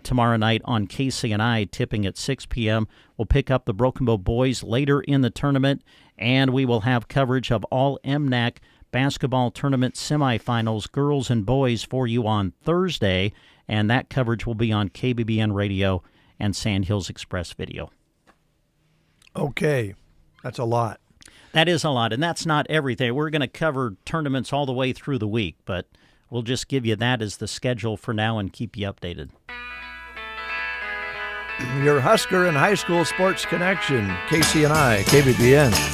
tomorrow night on KCNI, tipping at 6 p.m. We'll pick up the Broken Bow boys later in the tournament, and we will have coverage of all MNAC basketball tournament semifinals, girls and boys, for you on Thursday, and that coverage will be on KBBN Radio and Sand Hills Express Video. Okay, that's a lot. That is a lot, and that's not everything. We're going to cover tournaments all the way through the week, but we'll just give you that as the schedule for now and keep you updated. Your Husker and high school sports connection, KCNI, KBBN.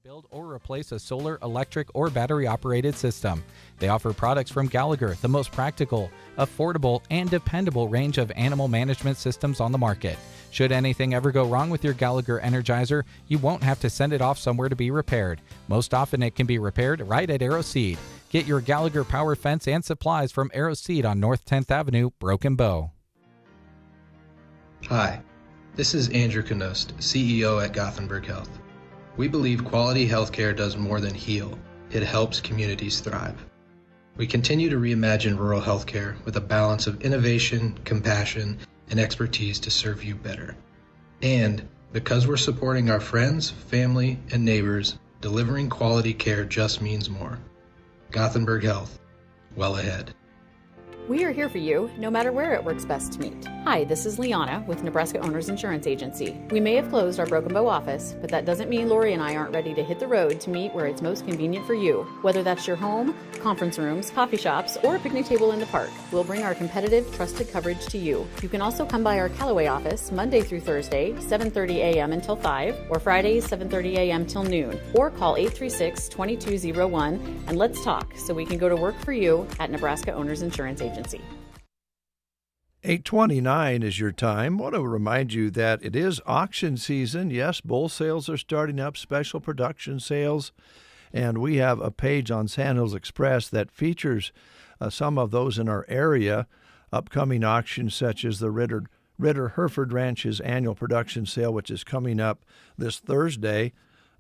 Build or replace a solar, electric, or battery-operated system. They offer products from Gallagher, the most practical, affordable, and dependable range of animal management systems on the market. Should anything ever go wrong with your Gallagher Energizer, you won't have to send it off somewhere to be repaired. Most often it can be repaired right at Arrow Seed. Get your Gallagher power fence and supplies from Arrow Seed on North 10th Avenue, Broken Bow. Hi, this is Andrew Knust, CEO at Gothenburg Health. We believe quality healthcare does more than heal. It helps communities thrive. We continue to reimagine rural healthcare with a balance of innovation, compassion, and expertise to serve you better. And because we're supporting our friends, family, and neighbors, delivering quality care just means more. Gothenburg Health, well ahead. We are here for you, no matter where it works best to meet. Hi, this is Liana with Nebraska Owners Insurance Agency. We may have closed our Broken Bow office, but that doesn't mean Lori and I aren't ready to hit the road to meet where it's most convenient for you. Whether that's your home, conference rooms, coffee shops, or a picnic table in the park, we'll bring our competitive, trusted coverage to you. You can also come by our Callaway office Monday through Thursday, 7:30 a.m. until 5, or Fridays, 7:30 a.m. till noon, or call 836-2201 and let's talk so we can go to work for you at Nebraska Owners Insurance Agency. 8:29 is your time. I want to remind you that it is auction season. Yes, bull sales are starting up, special production sales, and we have a page on Sand Hills Express that features some of those in our area. Upcoming auctions such as the Ritter Hereford Ranch's annual production sale, which is coming up this Thursday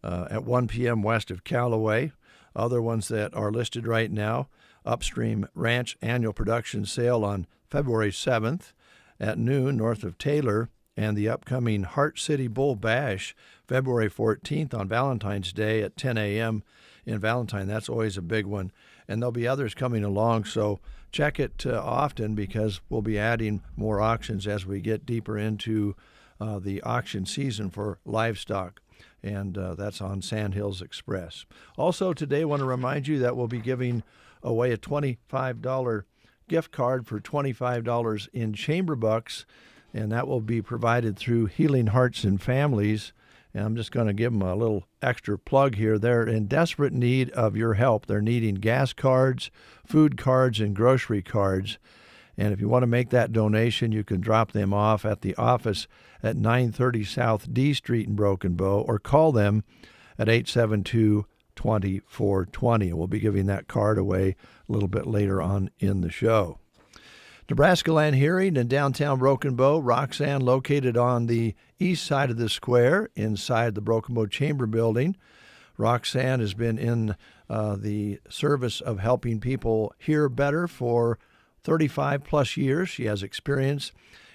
at 1 p.m. west of Callaway. Other ones that are listed right now, Upstream Ranch annual production sale on February 7th at noon north of Taylor, and the upcoming Heart City Bull Bash February 14th on Valentine's Day at 10 a.m. in Valentine. That's always a big one. And there'll be others coming along, so check it often because we'll be adding more auctions as we get deeper into the auction season for livestock. And that's on Sandhills Express. Also today, I want to remind you that we'll be giving away a $25 gift card for $25 in chamber bucks, and that will be provided through Healing Hearts and Families. And I'm just going to give them a little extra plug here. They're in desperate need of your help. They're needing gas cards, food cards, and grocery cards. And if you want to make that donation, you can drop them off at the office at 930 South D Street in Broken Bow, or call them at 872-2420. We'll be giving that card away a little bit later on in the show. Nebraska Land Hearing in downtown Broken Bow. Roxanne, located on the east side of the square inside the Broken Bow Chamber Building. Roxanne has been in the service of helping people hear better for 35 plus years. She has experience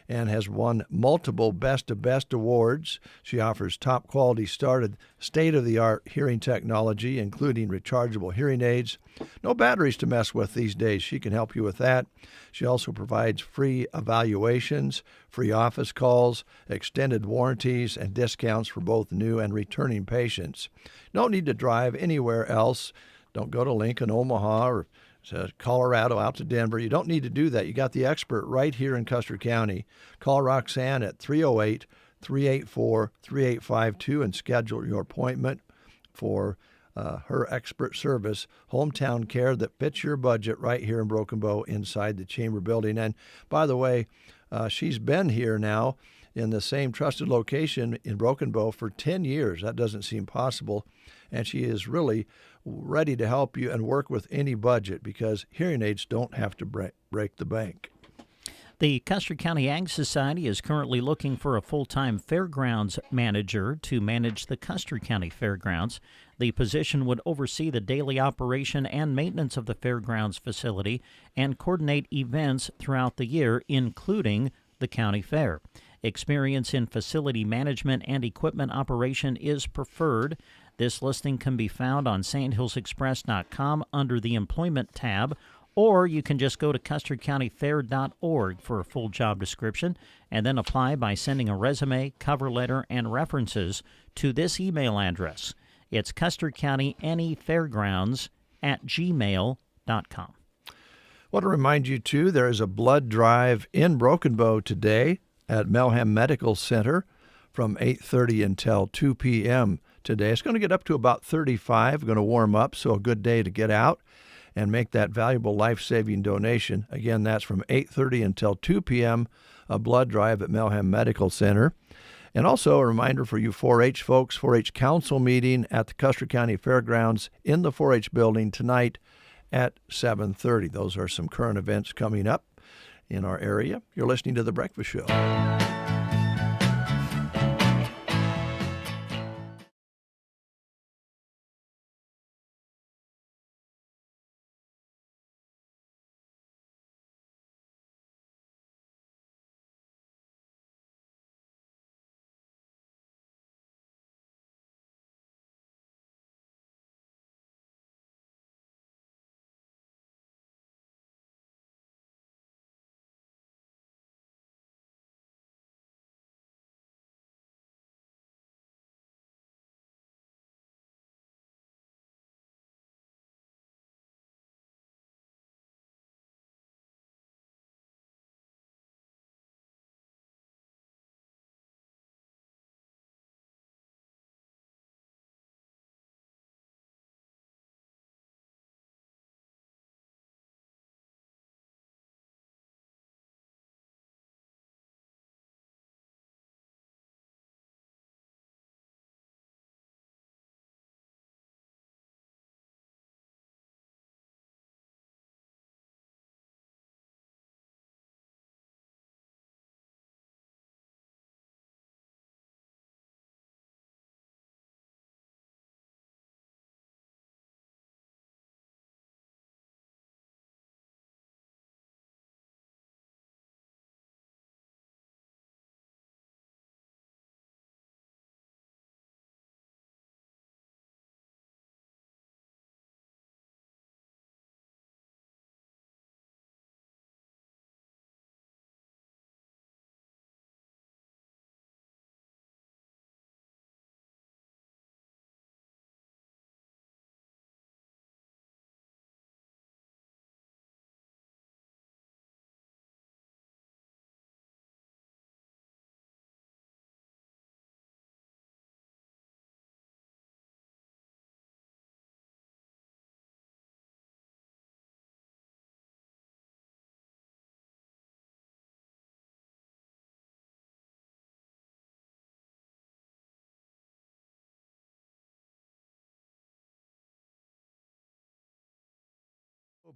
and has won multiple Best of Best awards. She offers top quality state-of-the-art hearing technology, including rechargeable hearing aids. No batteries to mess with these days. She can help you with that. She also provides free evaluations, free office calls, extended warranties, and discounts for both new and returning patients. Don't need to drive anywhere else. Don't go to Lincoln, Omaha, or to Colorado, out to Denver. You don't need to do that. You got the expert right here in Custer County. Call Roxanne at 308-384-3852 and schedule your appointment for her expert service, hometown care that fits your budget right here in Broken Bow inside the Chamber Building. And by the way, she's been here now in the same trusted location in Broken Bow for 10 years. That doesn't seem possible. And she is really ready to help you and work with any budget, because hearing aids don't have to break the bank. The Custer County Ag Society is currently looking for a full-time fairgrounds manager to manage the Custer County Fairgrounds. The position would oversee the daily operation and maintenance of the fairgrounds facility and coordinate events throughout the year, including the county fair. Experience in facility management and equipment operation is preferred. This listing can be found on sandhillsexpress.com under the Employment tab, or you can just go to custercountyfair.org for a full job description and then apply by sending a resume, cover letter, and references to this email address. It's custercountyanyfairgrounds@gmail.com. I want to remind you, too, there is a blood drive in Broken Bow today at Melham Medical Center from 8:30 until 2 p.m. today. It's going to get up to about 35, going to warm up, so a good day to get out and make that valuable life-saving donation. Again, that's from 8:30 until 2 p.m., a blood drive at Melham Medical Center. And also a reminder for you 4-H folks, 4-H Council meeting at the Custer County Fairgrounds in the 4-H building tonight at 7:30. Those are some current events coming up in our area. You're listening to The Breakfast Show.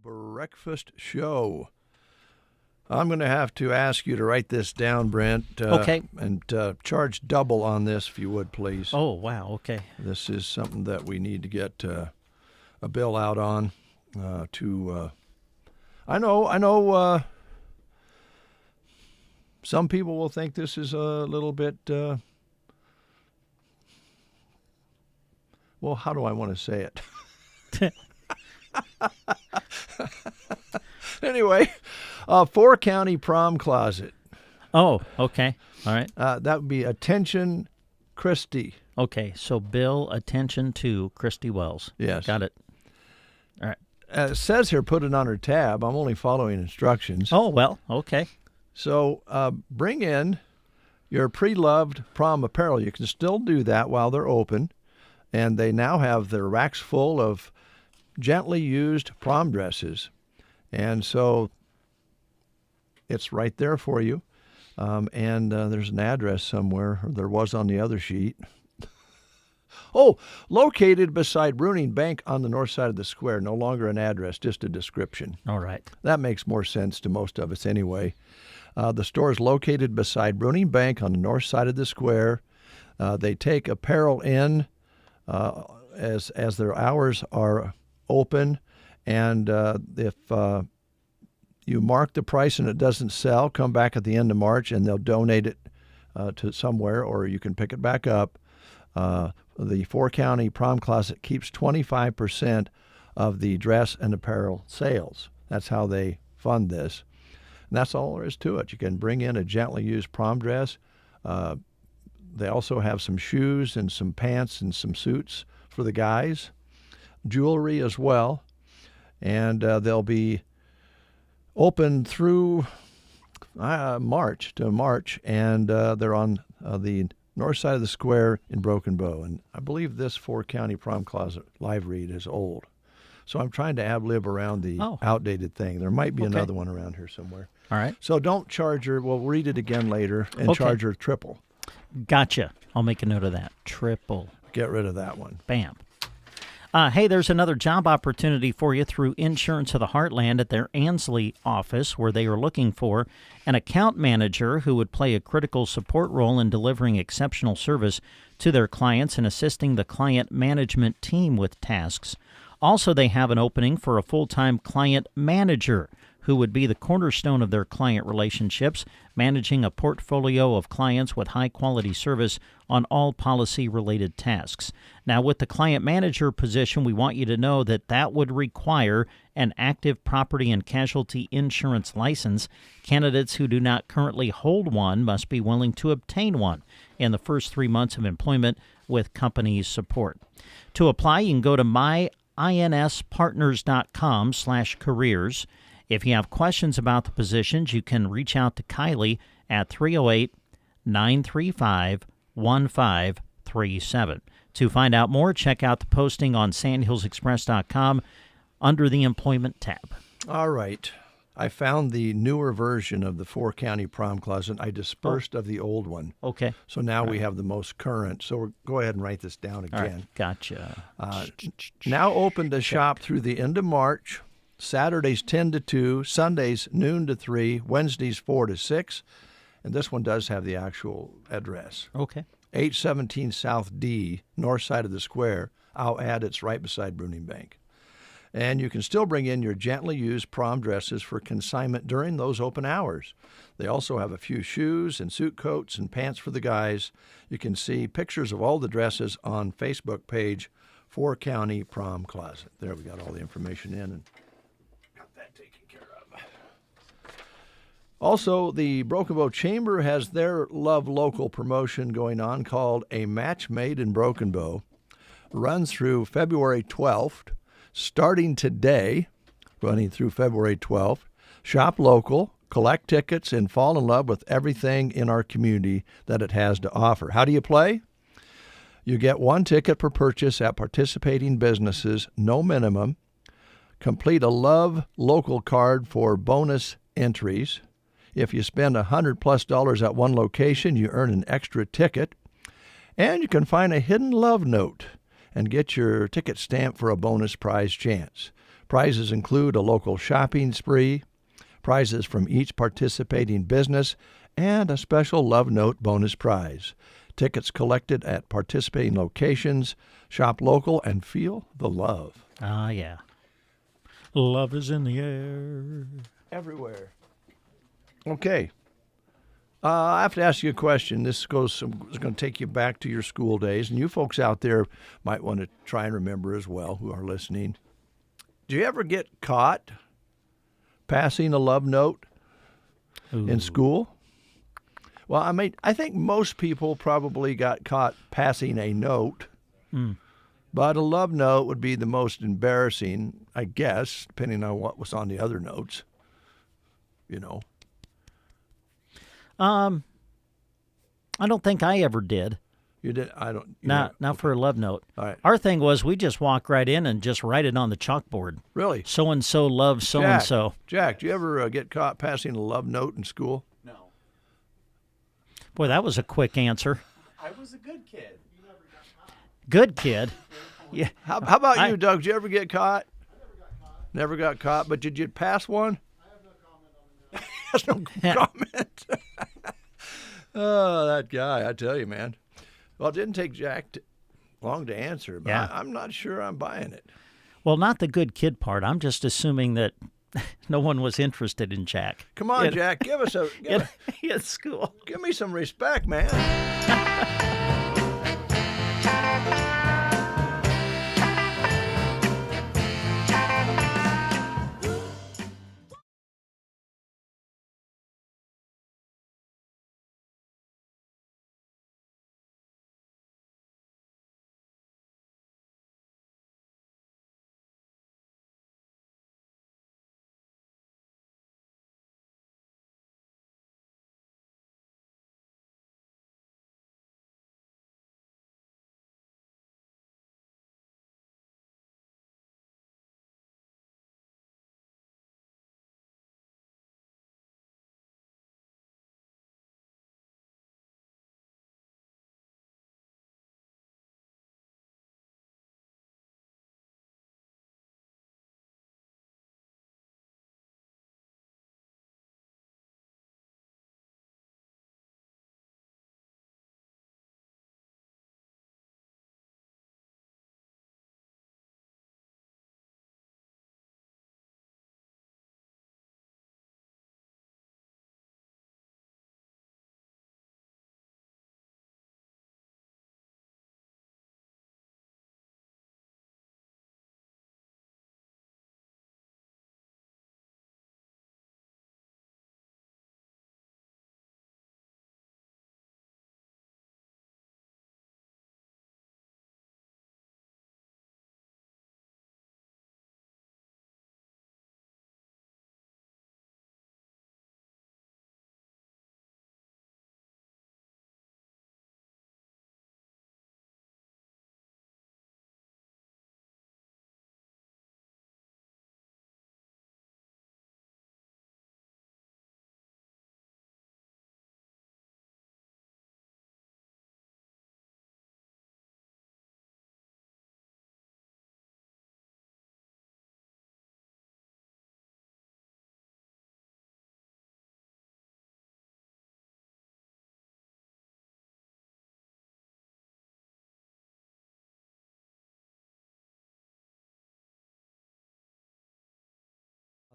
Breakfast show. I'm going to have to ask you to write this down, Brent. Okay. And charge double on this, if you would, please. Oh, wow. Okay. This is something that we need to get a bill out on. I know. Some people will think this is a little bit. Well, how do I want to say it? Anyway, 4-county prom closet. Oh, okay. All right. That would be attention, Christy. Okay, so bill attention to Christy Wells. Yes. Got it. All right. It says here, put it on her tab. I'm only following instructions. Oh, well, okay. So bring in your pre-loved prom apparel. You can still do that while they're open. And they now have their racks full of gently used prom dresses. And so it's right there for you. And there's an address somewhere, or there was on the other sheet. Oh, located beside Bruning Bank on the north side of the square. No longer an address, just a description. All right. That makes more sense to most of us anyway. The store is located beside Bruning Bank on the north side of the square. They take apparel in as their hours are open. And if you mark the price and it doesn't sell, come back at the end of March and they'll donate it to somewhere, or you can pick it back up. The 4-county prom closet keeps 25% of the dress and apparel sales. That's how they fund this. And that's all there is to it. You can bring in a gently used prom dress. They also have some shoes and some pants and some suits for the guys, jewelry as well. And they'll be open through March, and they're on the north side of the square in Broken Bow. And I believe this 4-county prom closet live read is old. So I'm trying to ad-lib around the outdated thing. There might be another one around here somewhere. All right. So don't charge her. We'll read it again later and charge her triple. Gotcha. I'll make a note of that. Triple. Get rid of that one. Bam. Hey, there's another job opportunity for you through Insurance of the Heartland at their Ansley office, where they are looking for an account manager who would play a critical support role in delivering exceptional service to their clients and assisting the client management team with tasks. Also, they have an opening for a full-time client manager who would be the cornerstone of their client relationships, managing a portfolio of clients with high-quality service on all policy-related tasks. Now, with the client manager position, we want you to know that that would require an active property and casualty insurance license. Candidates who do not currently hold one must be willing to obtain one in the first 3 months of employment with company support. To apply, you can go to myinspartners.com/careers. If you have questions about the positions, you can reach out to Kylie at 308-935-1537. To find out more, check out the posting on sandhillsexpress.com under the Employment tab. All right. I found the newer version of the 4-county prom closet. I dispersed of the old one. Okay. So now we have the most current. So go ahead and write this down again. All right. Gotcha. Now open to shop through the end of March. Saturdays 10 to 2, Sundays noon to 3, Wednesdays 4 to 6. And this one does have the actual address. Okay. 817 South D, north side of the square. I'll add it's right beside Bruning Bank. And you can still bring in your gently used prom dresses for consignment during those open hours. They also have a few shoes and suit coats and pants for the guys. You can see pictures of all the dresses on Facebook page 4-County Prom Closet. There, we got all the information in and got that taken care of. Also, the Broken Bow Chamber has their Love Local promotion going on called A Match Made in Broken Bow. Runs through February 12th, starting today, running through February 12th. Shop local, collect tickets, and fall in love with everything in our community that it has to offer. How do you play? You get one ticket per purchase at participating businesses, no minimum. Complete a Love Local card for bonus entries. If you spend $100+ at one location, you earn an extra ticket. And you can find a hidden love note and get your ticket stamped for a bonus prize chance. Prizes include a local shopping spree, prizes from each participating business, and a special Love Note bonus prize. Tickets collected at participating locations. Shop local and feel the love. Ah, yeah. Love is in the air. Everywhere. Okay. I have to ask you a question. This is going to take you back to your school days, and you folks out there might want to try and remember as well who are listening. Do you ever get caught passing a love note in school? Well, I think most people probably got caught passing a note, but a love note would be the most embarrassing, I guess, depending on what was on the other notes. You know. I don't think I ever did. You did? I don't. Not for a love note. All right. Our thing was we just walk right in and just write it on the chalkboard. Really? So and so loves so and so. Jack, do you ever get caught passing a love note in school? No. Boy, that was a quick answer. I was a good kid. Good kid. Yeah. How about you, Doug? Did you ever get caught? Never got caught, but did you pass one? I have no comment. Has no comment. Oh, that guy! I tell you, man. Well, it didn't take Jack long to answer, but Yeah. I'm not sure I'm buying it. Well, not the good kid part. I'm just assuming that no one was interested in Jack. Come on, Jack, give us a in school. Give me some respect, man.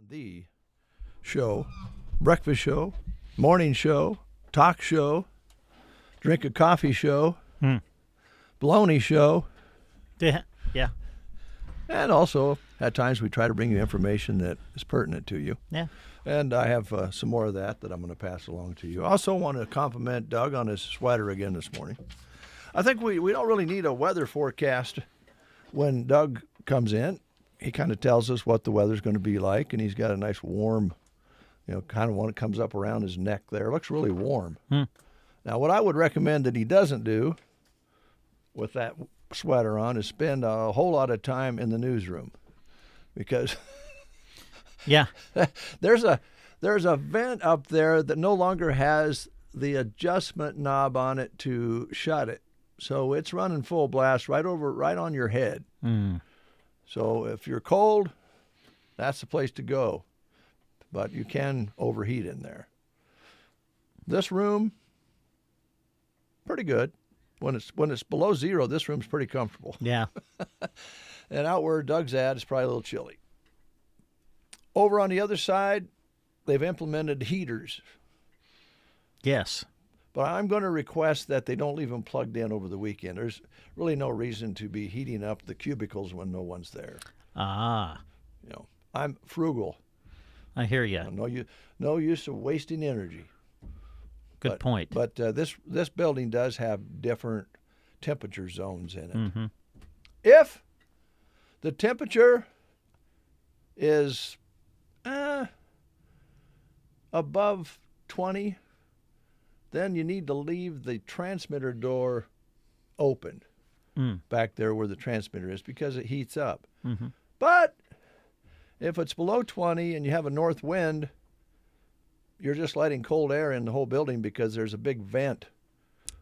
The show, breakfast show, morning show, talk show, drink a coffee show, baloney show. Yeah. And also, at times, we try to bring you information that is pertinent to you. Yeah. And I have some more of that I'm going to pass along to you. I also want to compliment Doug on his sweater again this morning. I think we don't really need a weather forecast when Doug comes in. He kind of tells us what the weather's going to be like, and he's got a nice warm, kind of one that comes up around his neck there. It looks really warm. Now, what I would recommend that he doesn't do with that sweater on is spend a whole lot of time in the newsroom, because there's a vent up there that no longer has the adjustment knob on it to shut it, so it's running full blast right on your head. So if you're cold, that's the place to go. But you can overheat in there. This room, pretty good. When it's below zero, this room's pretty comfortable. Yeah. And out where Doug's at, it's probably a little chilly. Over on the other side, they've implemented heaters. Yes. But I'm going to request that they don't leave them plugged in over the weekend. There's really no reason to be heating up the cubicles when no one's there. Ah. You know, I'm frugal. I hear you. No use of wasting energy. Good point. But this building does have different temperature zones in it. Mm-hmm. If the temperature is above 20, then you need to leave the transmitter door open back there where the transmitter is because it heats up. Mm-hmm. But if it's below 20 and you have a north wind, you're just letting cold air in the whole building because there's a big vent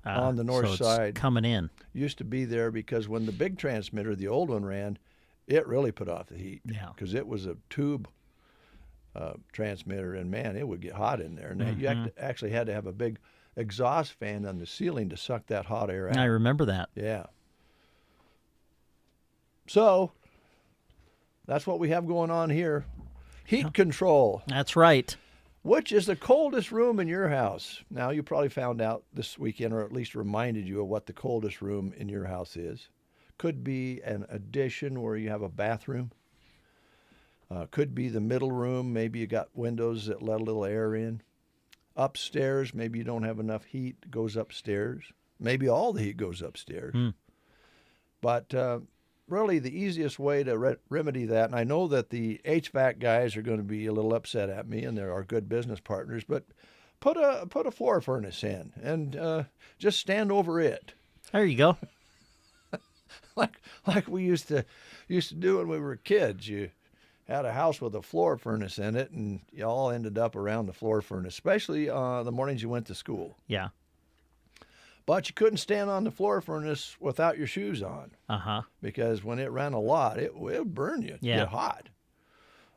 on the north so side. It's coming in. Used to be there because when the big transmitter, the old one, ran, it really put off the heat. Yeah. Because it was a tube transmitter, and man, it would get hot in there. And you actually had to have a big exhaust fan on the ceiling to suck that hot air out. I remember that. Yeah. So that's what we have going on here. Heat control. That's right. Which is the coldest room in your house? Now, you probably found out this weekend, or at least reminded you of what the coldest room in your house is. Could be an addition where you have a bathroom. Could be the middle room. Maybe you got windows that let a little air in. Upstairs, maybe you don't have enough heat, goes upstairs. Maybe all the heat goes upstairs. But really the easiest way to remedy that, and I know that the HVAC guys are going to be a little upset at me, and they're our good business partners, but put a floor furnace in and just stand over it. There you go. like we used to do when we were kids. You had a house with a floor furnace in it, and you all ended up around the floor furnace, especially the mornings you went to school. Yeah. But you couldn't stand on the floor furnace without your shoes on. Uh-huh. Because when it ran a lot, it would burn you. Yeah. Get hot.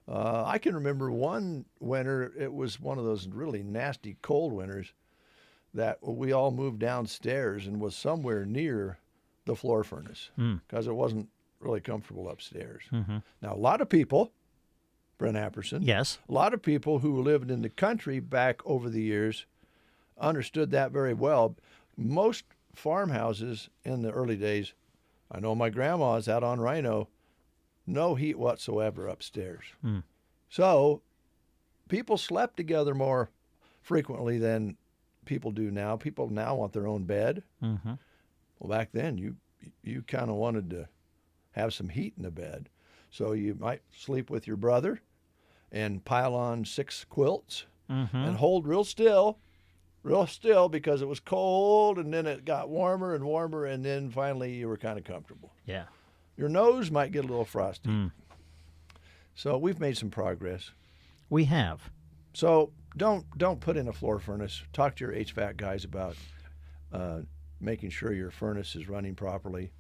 I can remember one winter, it was one of those really nasty cold winters that we all moved downstairs and was somewhere near the floor furnace because it wasn't really comfortable upstairs. Mm-hmm. Now, a lot of people, Brent Apperson, yes, a lot of people who lived in the country back over the years understood that very well. Most farmhouses in the early days, I know my grandma's out on Rhino, no heat whatsoever upstairs. So people slept together more frequently than people do now. People now want their own bed. Mm-hmm. Well, back then you kind of wanted to have some heat in the bed. So you might sleep with your brother and pile on 6 quilts and hold real still because it was cold, and then it got warmer and warmer, and then finally you were kind of comfortable. Yeah. Your nose might get a little frosty. So we've made some progress. We have. So don't put in a floor furnace. Talk to your HVAC guys about making sure your furnace is running properly,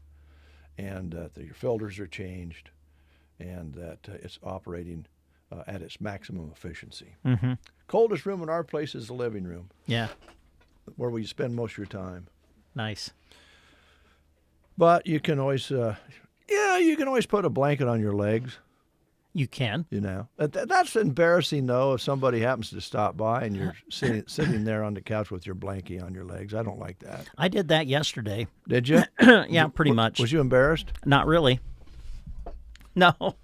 and that your filters are changed, and that it's operating at its maximum efficiency. Mm-hmm. Coldest room in our place is the living room. Yeah. Where we spend most of your time. Nice. But you can always, you can always put a blanket on your legs. You can. You know. That's embarrassing, though, if somebody happens to stop by and you're sitting there on the couch with your blankie on your legs. I don't like that. I did that yesterday. Did you? Yeah, pretty much. Was you embarrassed? Not really. No.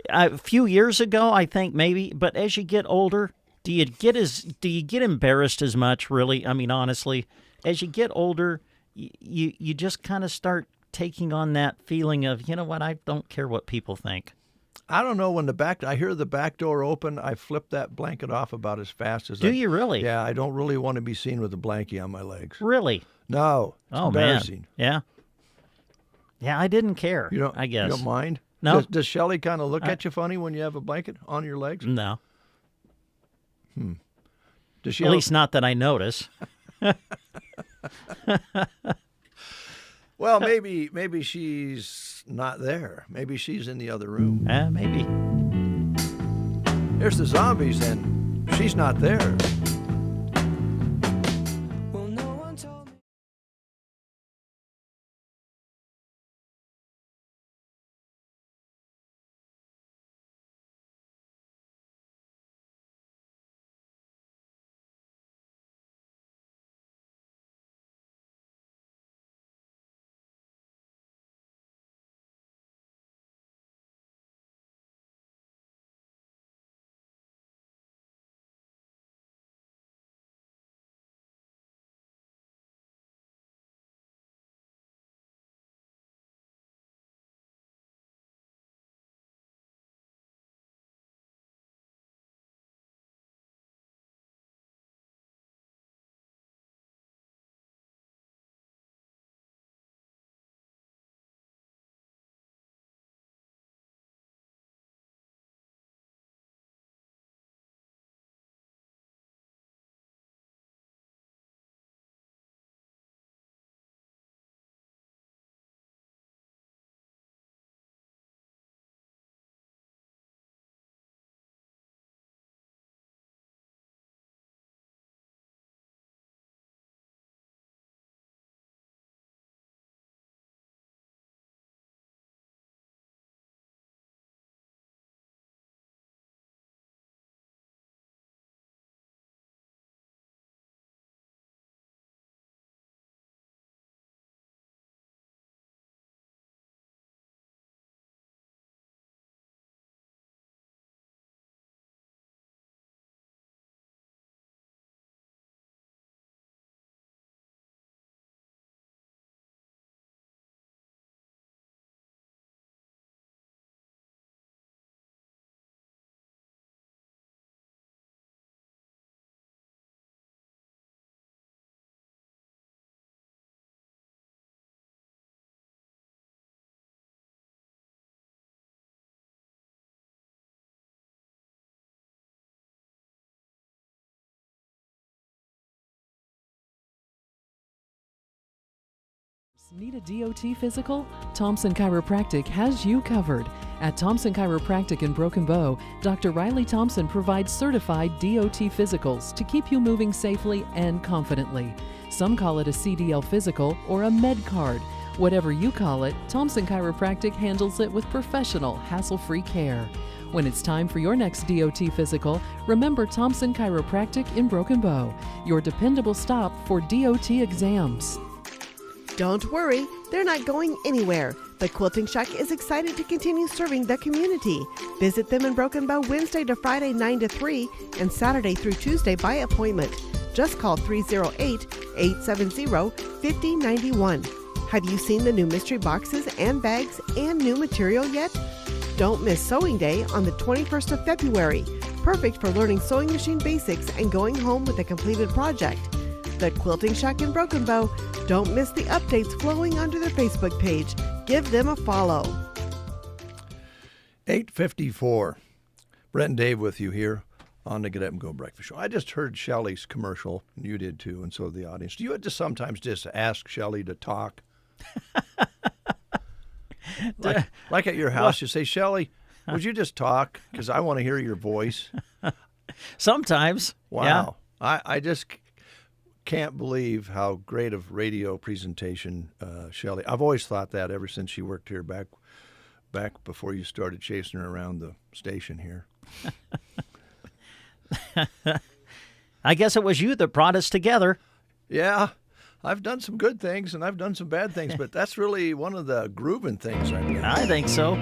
A few years ago, I think maybe, but as you get older, do you get embarrassed as much, really? I mean, honestly, as you get older, you just kind of start taking on that feeling of, you know what, I don't care what people think. I don't know, when I hear the back door open, I flip that blanket off about as fast as Do you really? Yeah, I don't really want to be seen with a blankie on my legs. Really? No. It's embarrassing. Man. Yeah, I didn't care, I guess. You don't mind? No. Does Shelley kind of look at you funny when you have a blanket on your legs? No. Does she At least not that I notice. Well, maybe she's not there. Maybe she's in the other room. Maybe. Here's the zombies, and she's not there. Need a DOT physical? Thompson Chiropractic has you covered. At Thompson Chiropractic in Broken Bow, Dr. Riley Thompson provides certified DOT physicals to keep you moving safely and confidently. Some call it a CDL physical or a med card. Whatever you call it, Thompson Chiropractic handles it with professional, hassle-free care. When it's time for your next DOT physical, remember Thompson Chiropractic in Broken Bow, your dependable stop for DOT exams. Don't worry, they're not going anywhere. The Quilting Shack is excited to continue serving the community. Visit them in Broken Bow Wednesday to Friday 9 to 3 and Saturday through Tuesday by appointment. Just call 308-870-5091. Have you seen the new mystery boxes and bags and new material yet? Don't miss Sewing Day on the 21st of February. Perfect for learning sewing machine basics and going home with a completed project. The Quilting Shack in Broken Bow. Don't miss the updates flowing onto their Facebook page. Give them a follow. 8:54. Brent and Dave with you here on the Get Up and Go Breakfast Show. I just heard Shelley's commercial, and you did too, and so did the audience. Do you just sometimes just ask Shelley to talk? like at your house, you say, Shelley, would you just talk? Because I want to hear your voice. Sometimes. Wow. Yeah. I just can't believe how great of radio presentation Shelley. I've always thought that ever since she worked here back before you started chasing her around the station here. I guess it was you that brought us together. Yeah. I've done some good things and I've done some bad things, but that's really one of the grooving things I've done. I think so.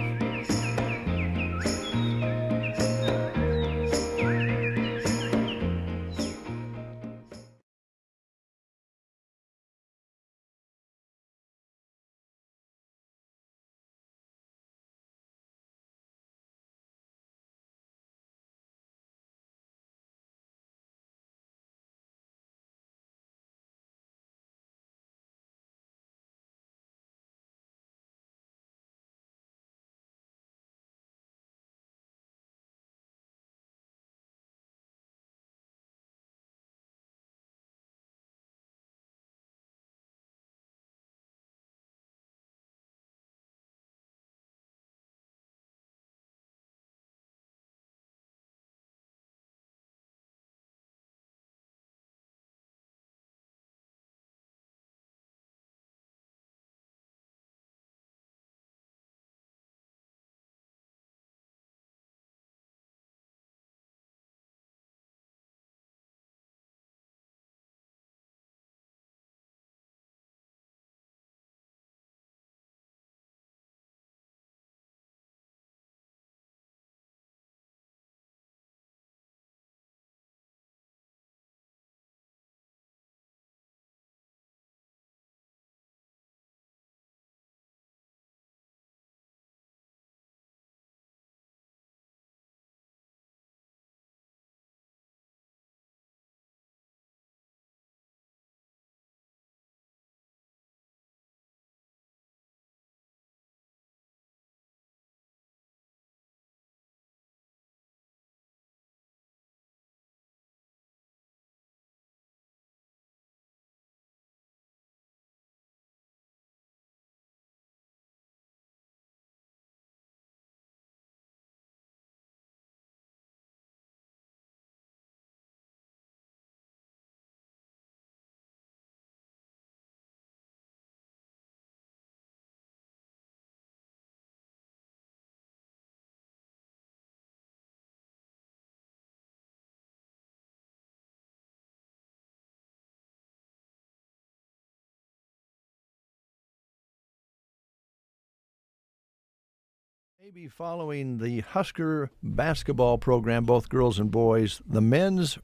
Maybe following the Husker basketball program, both girls and boys, the men's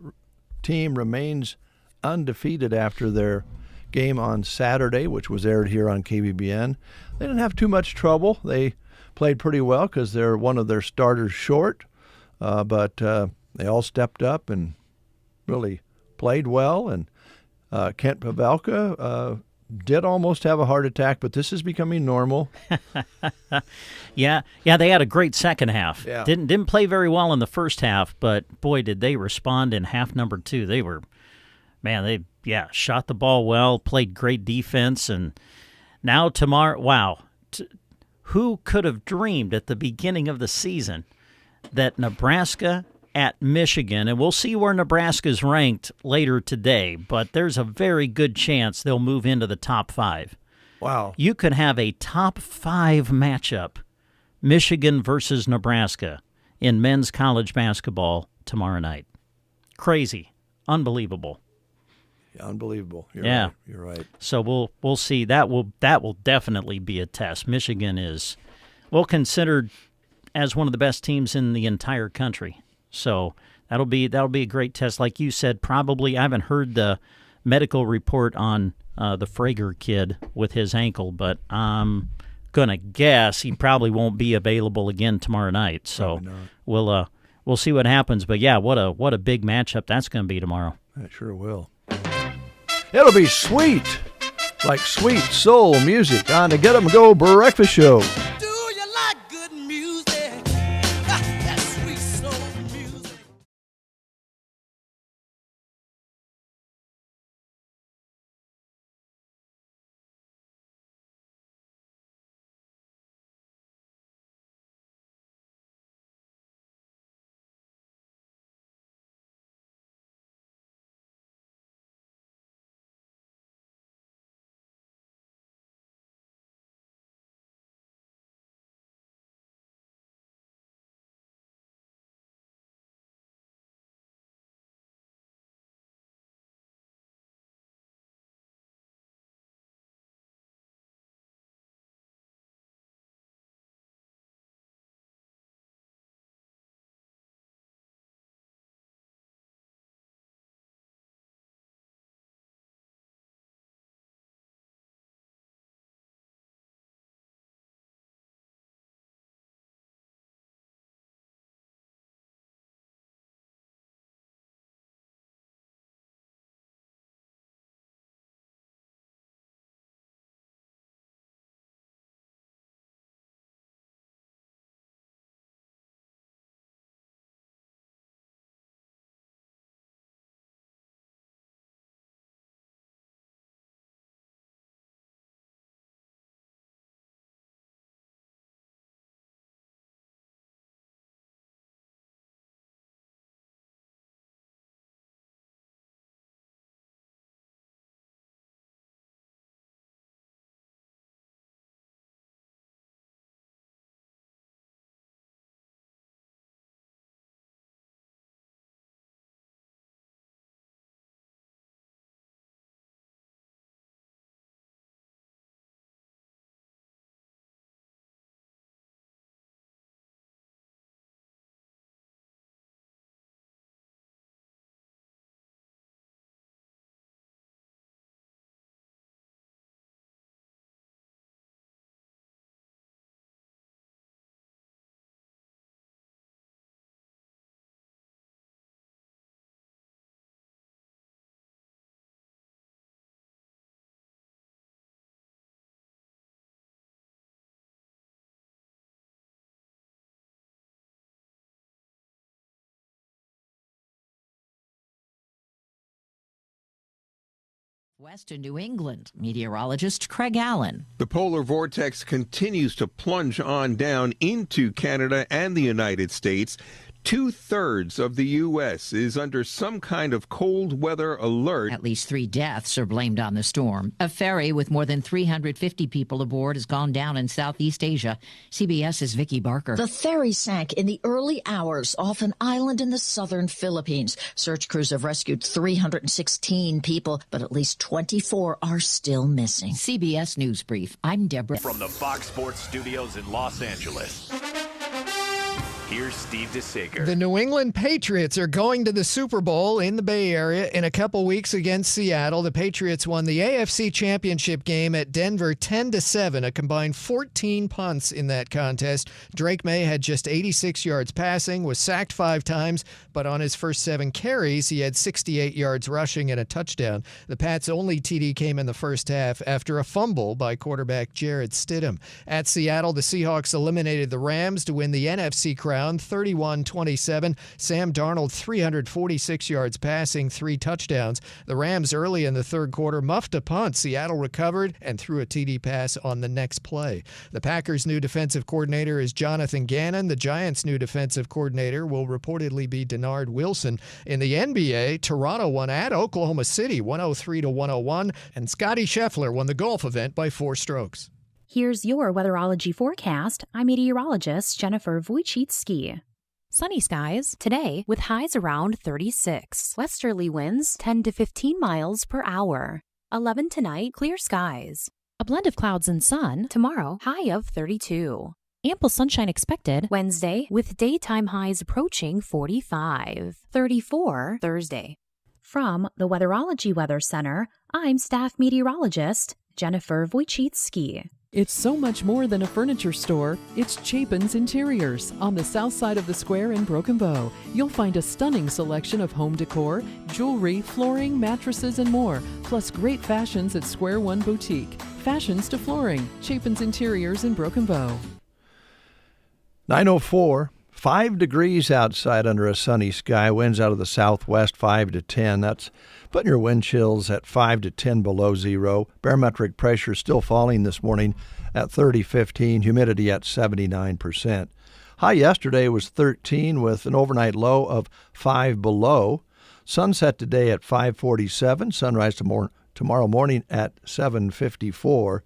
team remains undefeated after their game on Saturday, which was aired here on KBBN. They didn't have too much trouble. They played pretty well because they're one of their starters short, but they all stepped up and really played well. And Kent Pavelka did almost have a heart attack, but this is becoming normal. Yeah, they had a great second half. Yeah. Didn't play very well in the first half, but boy, did they respond in half number 2. They shot the ball well, played great defense, and now tomorrow, wow. Who could have dreamed at the beginning of the season that Nebraska at Michigan, and we'll see where Nebraska's ranked later today, but there's a very good chance they'll move into the top 5. Wow. You could have a top 5 matchup, Michigan versus Nebraska, in men's college basketball tomorrow night. Crazy. Unbelievable. Yeah, unbelievable. You're right. So we'll see. That will definitely be a test. Michigan is considered as one of the best teams in the entire country. So that'll be a great test. Like you said, probably I haven't heard the medical report on the Frager kid with his ankle, but I'm gonna guess he probably won't be available again tomorrow night. So we'll see what happens. But yeah, what a big matchup that's going to be tomorrow. It sure will. It'll be sweet, like sweet soul music on the Get 'em Go Breakfast Show. Western New England, meteorologist Craig Allen. The polar vortex continues to plunge on down into Canada and the United States. 2/3 of the U.S. is under some kind of cold weather alert. At least 3 deaths are blamed on the storm. A ferry with more than 350 people aboard has gone down in Southeast Asia. CBS's Vicki Barker. The ferry sank in the early hours off an island in the southern Philippines. Search crews have rescued 316 people, but at least 24 are still missing. CBS News Brief. I'm Deborah. From the Fox Sports Studios in Los Angeles, Here's Steve DeSager. The New England Patriots are going to the Super Bowl in the Bay Area in a couple weeks against Seattle. The Patriots won the AFC Championship game at Denver 10-7, a combined 14 punts in that contest. Drake May had just 86 yards passing, was sacked 5 times, but on his first 7 carries, he had 68 yards rushing and a touchdown. The Pats' only TD came in the first half after a fumble by quarterback Jarrett Stidham. At Seattle, the Seahawks eliminated the Rams to win the NFC crown 31-27. Sam Darnold 346 yards passing, 3 touchdowns. The Rams early in the third quarter muffed a punt. Seattle recovered and threw a TD pass on the next play. The Packers' new defensive coordinator is Jonathan Gannon. The Giants' new defensive coordinator will reportedly be Denard Wilson. In the NBA, Toronto won at Oklahoma City 103-101, and Scotty Scheffler won the golf event by 4 strokes. Here's your weatherology forecast. I'm meteorologist Jennifer Wojcicki. Sunny skies today with highs around 36. Westerly winds 10 to 15 miles per hour. 11 tonight, clear skies. A blend of clouds and sun tomorrow, high of 32. Ample sunshine expected Wednesday with daytime highs approaching 45. 34 Thursday. From the Weatherology Weather Center, I'm staff meteorologist Jennifer Wojcicki. It's so much more than a furniture store. It's Chapin's Interiors on the south side of the square in Broken Bow. You'll find a stunning selection of home decor, jewelry, flooring, mattresses, and more, plus great fashions at Square One Boutique. Fashions to flooring. Chapin's Interiors in Broken Bow. 9:04. 5 degrees outside under a sunny sky. Winds out of the southwest 5 to 10. That's putting your wind chills at 5 to 10 below zero. Barometric pressure still falling this morning at 30-15. Humidity at 79%. High yesterday was 13 with an overnight low of 5 below. Sunset today at 5:47. Sunrise tomorrow morning at 7:54.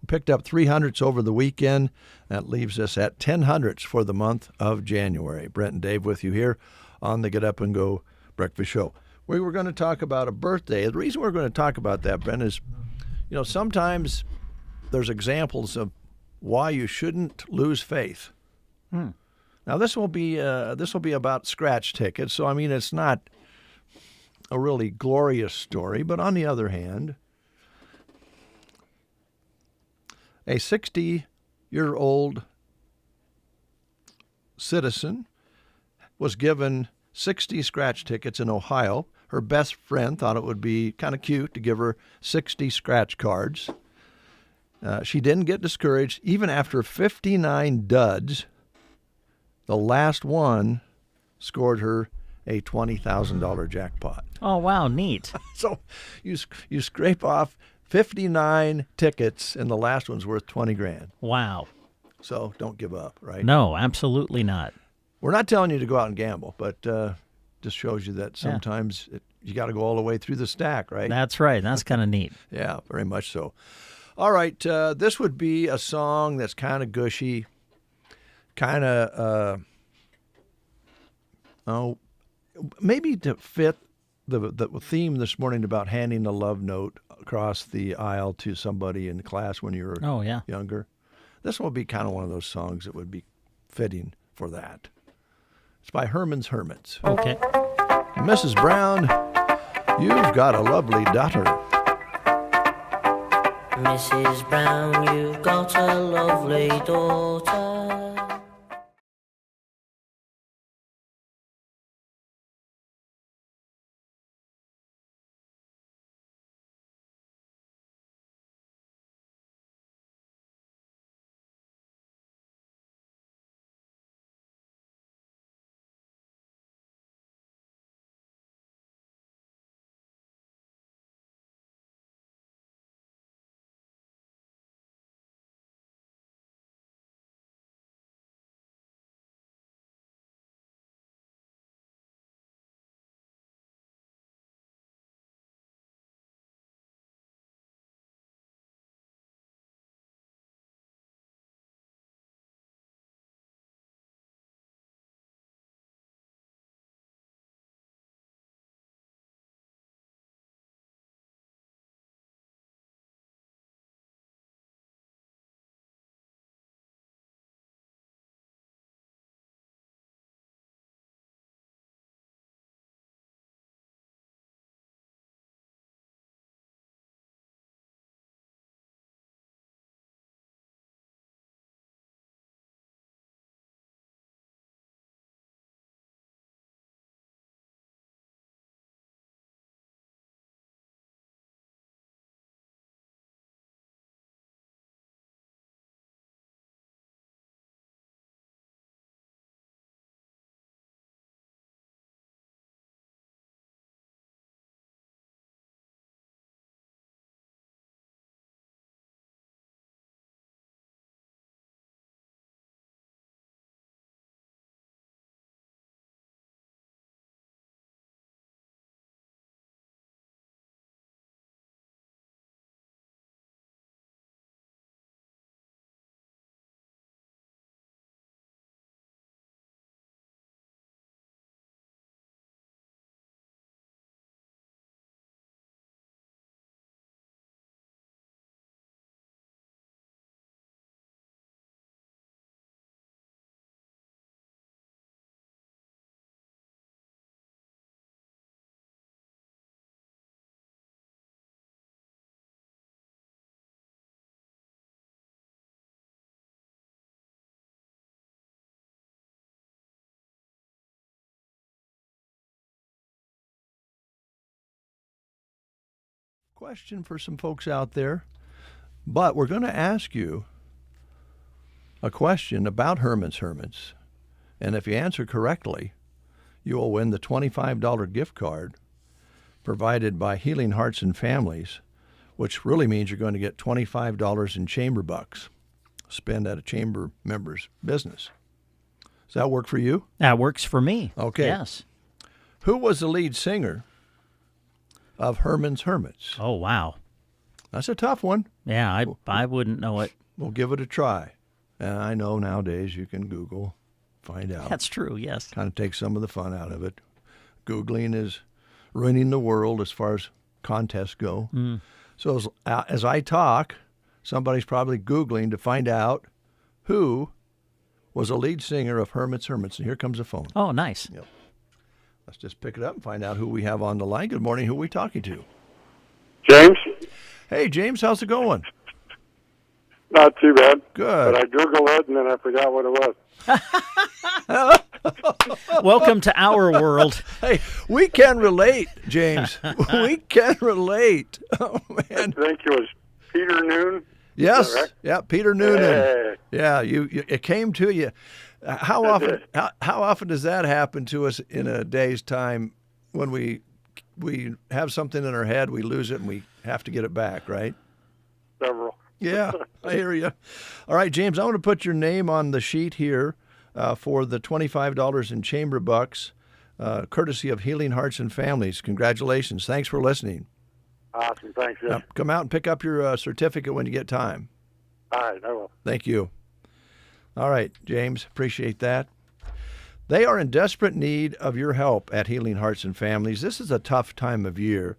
We picked up 300ths over the weekend. That leaves us at 1000ths for the month of January. Brent and Dave with you here on the Get Up and Go Breakfast Show. We were going to talk about a birthday. The reason we're going to talk about that, Brent, is, sometimes there's examples of why you shouldn't lose faith. Now, this will be about scratch tickets. So, it's not a really glorious story. But on the other hand, a 60-year-old citizen was given 60 scratch tickets in Ohio. Her best friend thought it would be kind of cute to give her 60 scratch cards. She didn't get discouraged. Even after 59 duds, the last one scored her a $20,000 jackpot. Oh, wow, neat. So you scrape off 59 tickets, and the last one's worth 20 grand. Wow. So don't give up, right? No, absolutely not. We're not telling you to go out and gamble, but just shows you that sometimes you got to go all the way through the stack, right? That's right. That's kind of neat. Yeah, very much so. All right, this would be a song that's kind of gushy, kind of, maybe to fit the theme this morning about handing a love note across the aisle to somebody in class when you were younger. This will be kind of one of those songs that would be fitting for that. It's by Herman's Hermits. Okay. Mrs. Brown, you've got a lovely daughter. Mrs. Brown, you've got a lovely daughter. question for some folks out there. But we're going to ask you a question about Herman's Hermits. And if you answer correctly, you will win the $25 gift card provided by Healing Hearts and Families, which really means you're going to get $25 in chamber bucks. Spend at a chamber member's business. Does that work for you? That works for me. Okay. Yes. Who was the lead singer of Herman's Hermits? Oh, wow. That's a tough one. Yeah, I wouldn't know it. We'll give it a try. And I know nowadays you can Google, find out. That's true, yes. Kind of takes some of the fun out of it. Googling is ruining the world as far as contests go. Mm. So as I talk, somebody's probably Googling to find out who was a lead singer of Herman's Hermits. And here comes the phone. Oh, nice. Yep. Let's just pick it up and find out who we have on the line. Good morning. Who are we talking to? James? Hey, James. How's it going? Not too bad. Good. But I Googled it, and then I forgot what it was. Welcome to our world. Hey, we can relate, James. We can relate. Oh, man. I think it was Peter Noon. Yes. Right? Yeah, Peter Noonan. Hey. Yeah, you it came to you. How often does that happen to us in a day's time when we have something in our head, we lose it, and we have to get it back, right? Several. Yeah, I hear you. All right, James, I want to put your name on the sheet here for the $25 in chamber bucks, courtesy of Healing Hearts and Families. Congratulations. Thanks for listening. Awesome. Thanks. Yes. Come out and pick up your certificate when you get time. All right, I will. Thank you. All right, James, appreciate that. They are in desperate need of your help at Healing Hearts and Families. This is a tough time of year,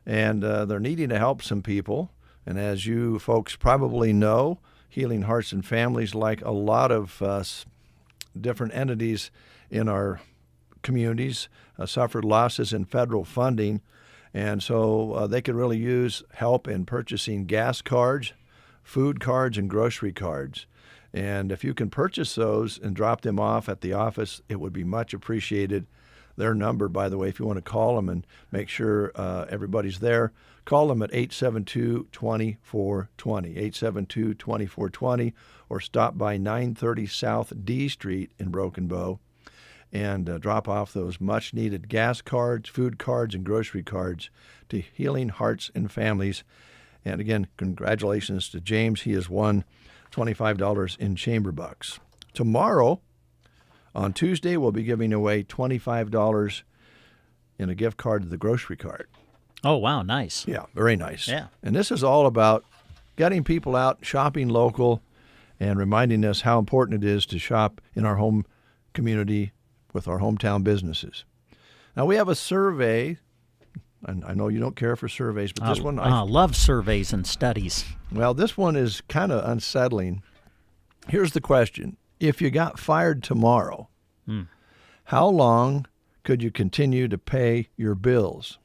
and they're needing to help some people. And as you folks probably know, Healing Hearts and Families, like a lot of different entities in our communities, suffered losses in federal funding. And so they could really use help in purchasing gas cards, food cards, and grocery cards. And if you can purchase those and drop them off at the office, it would be much appreciated. Their number, by the way, if you want to call them and make sure everybody's there, call them at 872-2420, 872-2420, or stop by 930 South D Street in Broken Bow and drop off those much-needed gas cards, food cards, and grocery cards to Healing Hearts and Families. And again, congratulations to James. He has won $25 in chamber bucks. Tomorrow, on Tuesday, we'll be giving away $25 in a gift card to the grocery cart. Oh, wow, nice. Yeah, very nice. Yeah. And this is all about getting people out, shopping local, and reminding us how important it is to shop in our home community with our hometown businesses. Now, we have a survey, and I know you don't care for surveys, but this one... I love surveys and studies. Well, this one is kind of unsettling. Here's the question. If you got fired tomorrow, how long could you continue to pay your bills?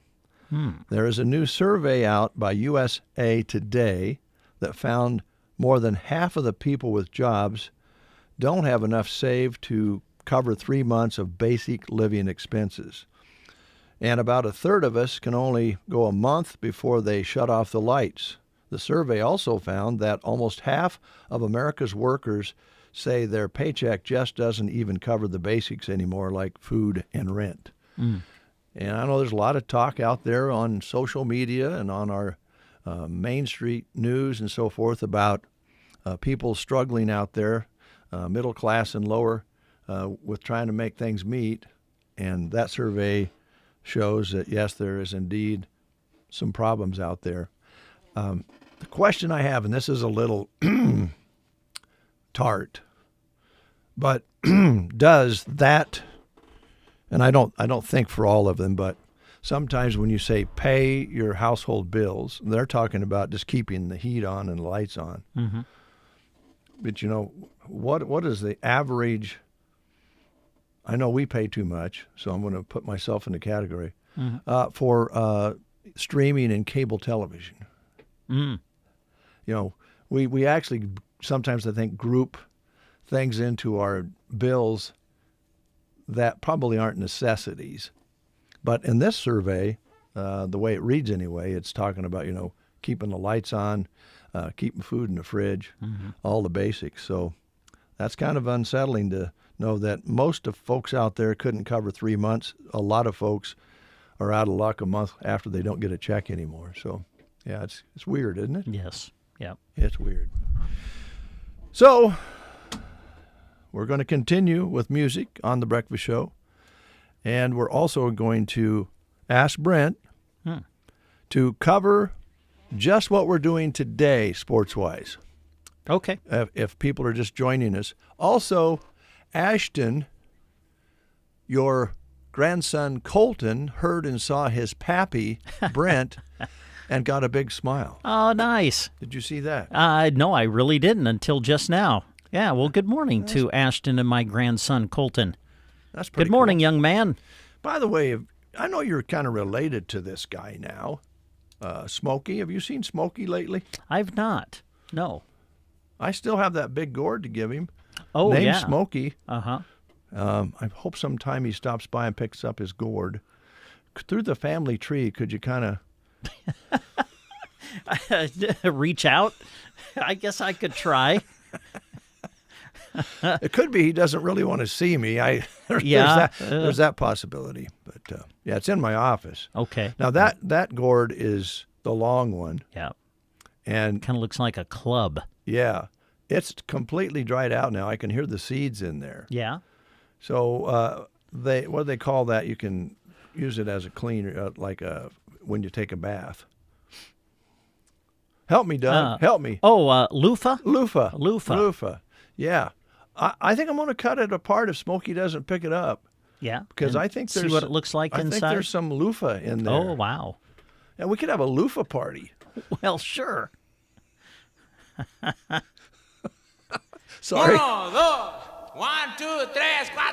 There is a new survey out by USA Today that found more than half of the people with jobs don't have enough saved to cover 3 months of basic living expenses. And about a third of us can only go a month before they shut off the lights. The survey also found that almost half of America's workers say their paycheck just doesn't even cover the basics anymore, like food and rent. And I know there's a lot of talk out there on social media and on our Main Street news and so forth about people struggling out there, middle class and lower, with trying to make things meet. And that survey shows that, yes, there is indeed some problems out there. The question I have, and this is a little tart, but does that, and I don't think for all of them, but sometimes when you say pay your household bills, they're talking about just keeping the heat on and the lights on. Mm-hmm. But you know, what is the average? I know we pay too much, so I'm going to put myself in the category for streaming and cable television. You know, we actually sometimes, I think, group things into our bills that probably aren't necessities. But in this survey, the way it reads anyway. It's talking about, keeping the lights on, keeping food in the fridge, all the basics. So that's kind of unsettling to know that most of folks out there couldn't cover 3 months. A lot of folks are out of luck a month after they don't get a check anymore. So, yeah, it's weird, isn't it? Yes. Yep. It's weird. So we're going to continue with music on The Breakfast Show. And we're also going to ask Brent to cover just what we're doing today, sports-wise. Okay. If people are just joining us. Also, Ashton, your grandson Colton heard and saw his pappy, Brent, and got a big smile. Oh, nice. Did you see that? No, I really didn't until just now. Yeah, well, good morning to Ashton and my grandson Colton. That's pretty Good morning, cool. young man. By the way, I know you're kind of related to this guy now. Smokey, have you seen Smokey lately? I've not. No. I still have that big gourd to give him. Oh, Named yeah. Smokey. Uh-huh. I hope sometime he stops by and picks up his gourd. Through the family tree, could you kind of... reach out? I guess I could try. It could be he doesn't really want to see me. There's that possibility. But, yeah, it's in my office. Okay. Now, that gourd is the long one. Yeah. And kind of looks like a club. Yeah. It's completely dried out now. I can hear the seeds in there. Yeah. So what do they call that? You can use it as a cleaner, when you take a bath. Help me, Doug. Help me. Oh, loofah? Loofah. Yeah. I think I'm going to cut it apart if Smokey doesn't pick it up. Yeah. Because I think there's... See what it looks like inside? I think there's some loofah in there. Oh, wow. And we could have a loofah party. Well, sure. Sorry. 1, 2, 1, 2, 3, 4.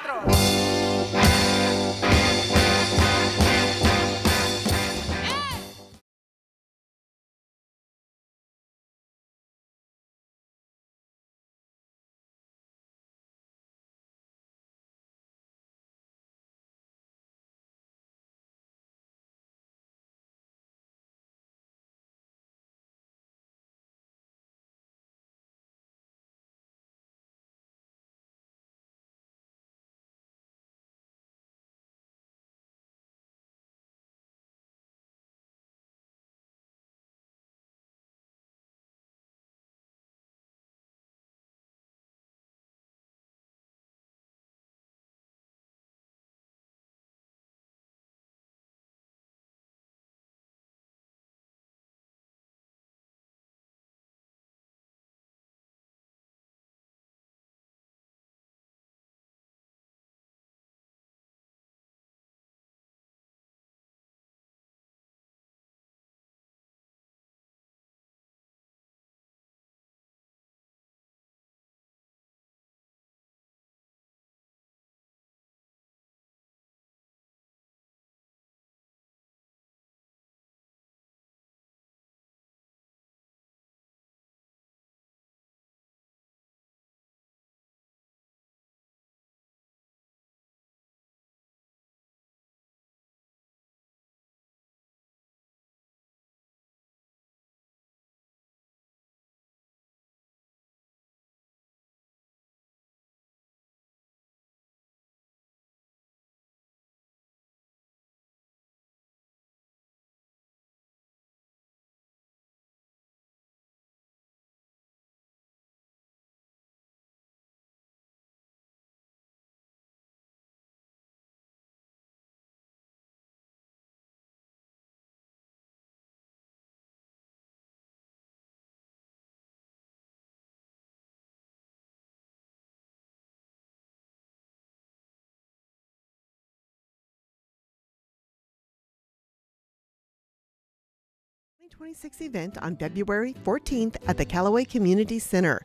The 2026 event on February 14th at the Callaway Community Center.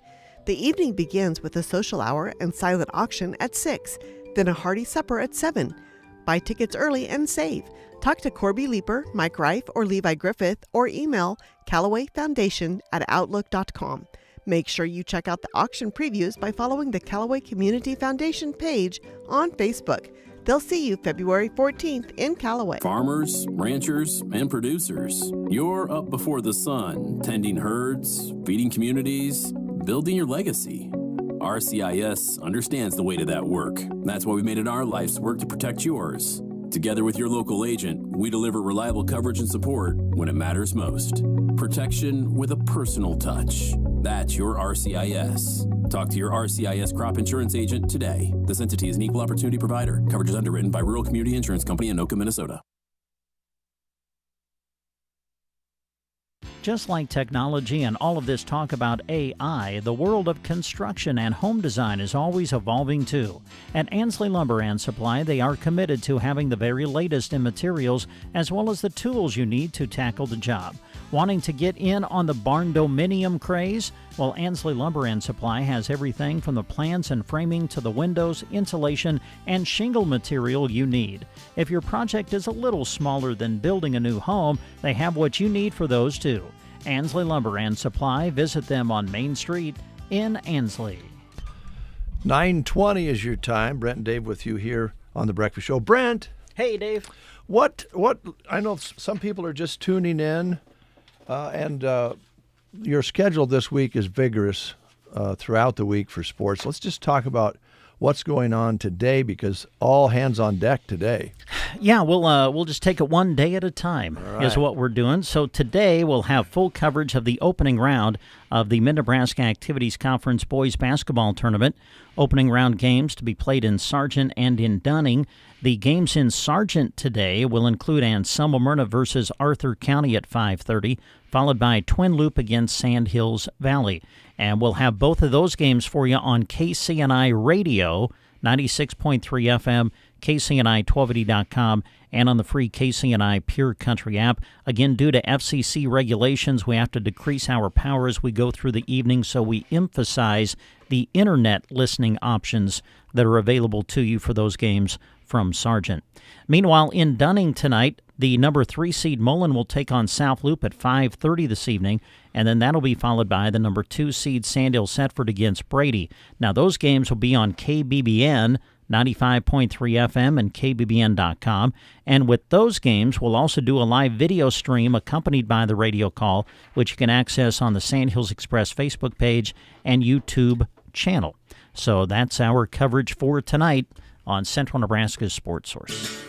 The evening begins with a social hour and silent auction at 6, then a hearty supper at 7. Buy tickets early and save. Talk to Corby Leeper, Mike Reif, or Levi Griffith, or email CallawayFoundation@outlook.com. Make sure you check out the auction previews by following the Callaway Community Foundation page on Facebook. They'll see you February 14th in Callaway. Farmers, ranchers, and producers, you're up before the sun, tending herds, feeding communities, building your legacy. RCIS understands the weight of that work. That's why we made it our life's work to protect yours. Together with your local agent, we deliver reliable coverage and support when it matters most. Protection with a personal touch. That's your RCIS. Talk to your RCIS crop insurance agent today. This entity is an equal opportunity provider. Coverage is underwritten by Rural Community Insurance Company in Anoka, Minnesota. Just like technology and all of this talk about AI, the world of construction and home design is always evolving too. At Ansley Lumber and Supply, they are committed to having the very latest in materials as well as the tools you need to tackle the job. Wanting to get in on the barn-dominium craze? Well, Ansley Lumber and Supply has everything from the plans and framing to the windows, insulation, and shingle material you need. If your project is a little smaller than building a new home, they have what you need for those too. Ansley Lumber and Supply. Visit them on Main Street in Ansley. 9:20 is your time. Brent and Dave with you here on The Breakfast Show. Brent. Hey, Dave. What? I know some people are just tuning in, and your schedule this week is vigorous throughout the week for sports. Let's just talk about what's going on today, because all hands on deck today. Yeah, we'll just take it one day at a time is what we're doing. So today we'll have full coverage of the opening round of the Mid-Nebraska Activities Conference Boys Basketball Tournament. Opening round games to be played in Sargent and in Dunning. The games in Sargent today will include Anselmo Myrna versus Arthur County at 5:30, followed by Twin Loop against Sand Hills Valley. And we'll have both of those games for you on KCNI Radio, 96.3 FM, KCNI1280.com, and on the free KCNI Pure Country app. Again, due to FCC regulations, we have to decrease our power as we go through the evening, so we emphasize the internet listening options that are available to you for those games from Sargent. Meanwhile, in Dunning tonight, the number 3 seed Mullen will take on South Loop at 5:30 this evening, and then that'll be followed by the number 2 seed Sandhill Setford against Brady. Now, those games will be on KBBN, 95.3 FM and KBBN.com. And with those games, we'll also do a live video stream accompanied by the radio call, which you can access on the Sandhills Express Facebook page and YouTube channel. So that's our coverage for tonight on Central Nebraska's Sports Source.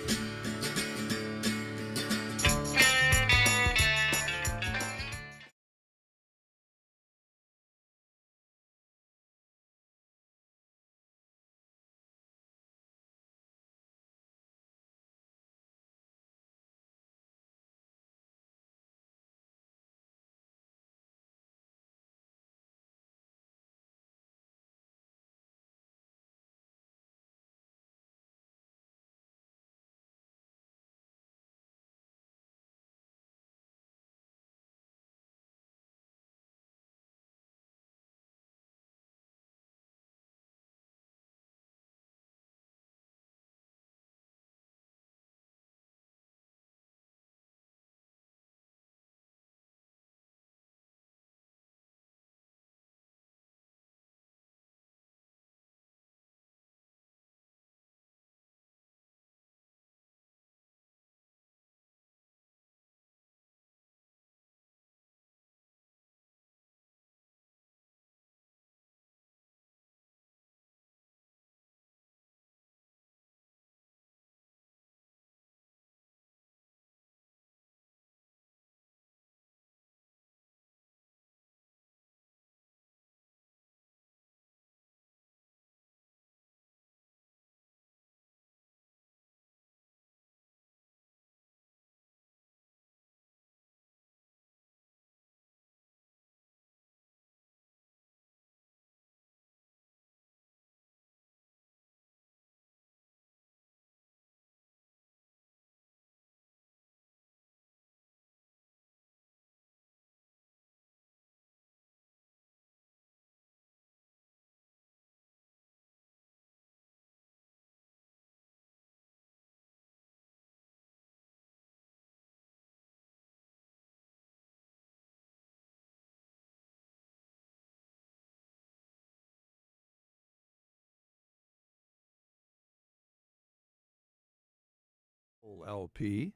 LP.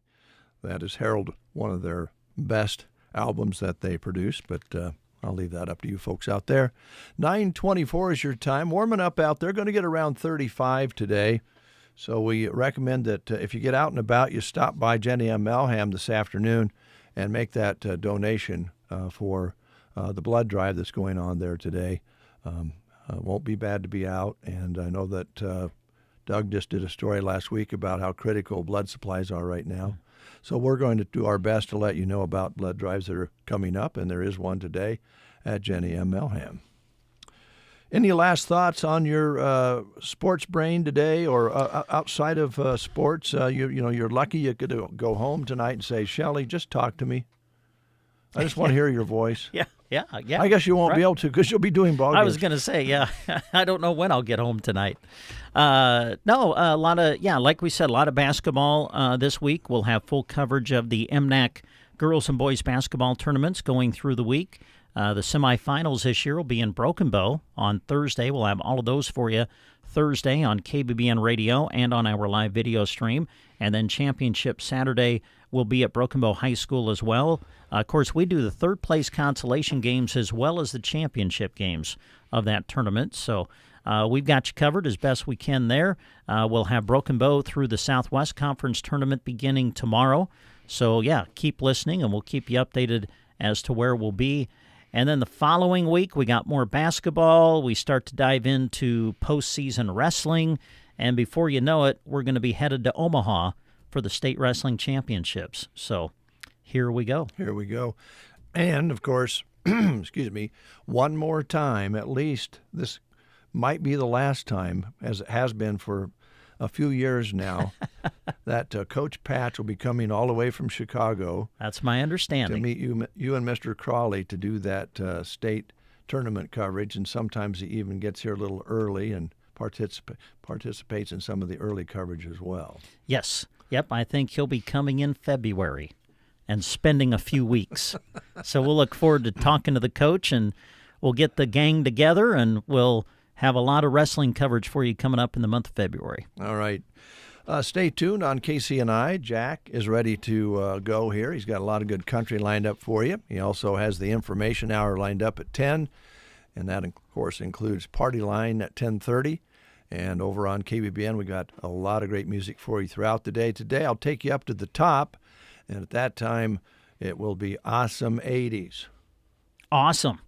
That is Harold, one of their best albums that they produced, but I'll leave that up to you folks out there. 9:24 is your time. Warming up out there. Going to get around 35 today. So we recommend that if you get out and about, you stop by Jenny M. Melham this afternoon and make that donation for the blood drive that's going on there today. Won't be bad to be out. And I know that Doug just did a story last week about how critical blood supplies are right now. So we're going to do our best to let you know about blood drives that are coming up, and there is one today at Jenny M. Melham. Any last thoughts on your sports brain today, or outside of sports? You're lucky you could go home tonight and say, Shelley, just talk to me. I just want to hear your voice. Yeah. I guess you won't be able to because you'll be doing ball games. I was going to say, yeah. I don't know when I'll get home tonight. A lot of, like we said, a lot of basketball this week. We'll have full coverage of the MNAC girls and boys basketball tournaments going through the week. The semifinals this year will be in Broken Bow on Thursday. We'll have all of those for you Thursday on KBBN Radio and on our live video stream. And then championship Saturday will be at Broken Bow High School as well. Of course, we do the third-place consolation games as well as the championship games of that tournament. So we've got you covered as best we can there. We'll have Broken Bow through the Southwest Conference tournament beginning tomorrow. So, keep listening, and we'll keep you updated as to where we'll be. And then the following week, we got more basketball. We start to dive into postseason wrestling. And before you know it, we're going to be headed to Omaha for the state wrestling championships. So here we go. And, of course, excuse me, one more time, at least this might be the last time, as it has been for a few years now, that Coach Patch will be coming all the way from Chicago. That's my understanding. To meet you and Mr. Crawley to do that state tournament coverage, and sometimes he even gets here a little early and participates in some of the early coverage as well. Yes. Yep, I think he'll be coming in February and spending a few weeks. So we'll look forward to talking to the coach, and we'll get the gang together, and we'll have a lot of wrestling coverage for you coming up in the month of February. All right. Stay tuned on KCNI. Jack is ready to go here. He's got a lot of good country lined up for you. He also has the information hour lined up at 10, and that, of course, includes Party Line at 10:30. And over on KBBN, we got a lot of great music for you throughout the day. Today, I'll take you up to the top, and at that time, it will be Awesome 80s. Awesome.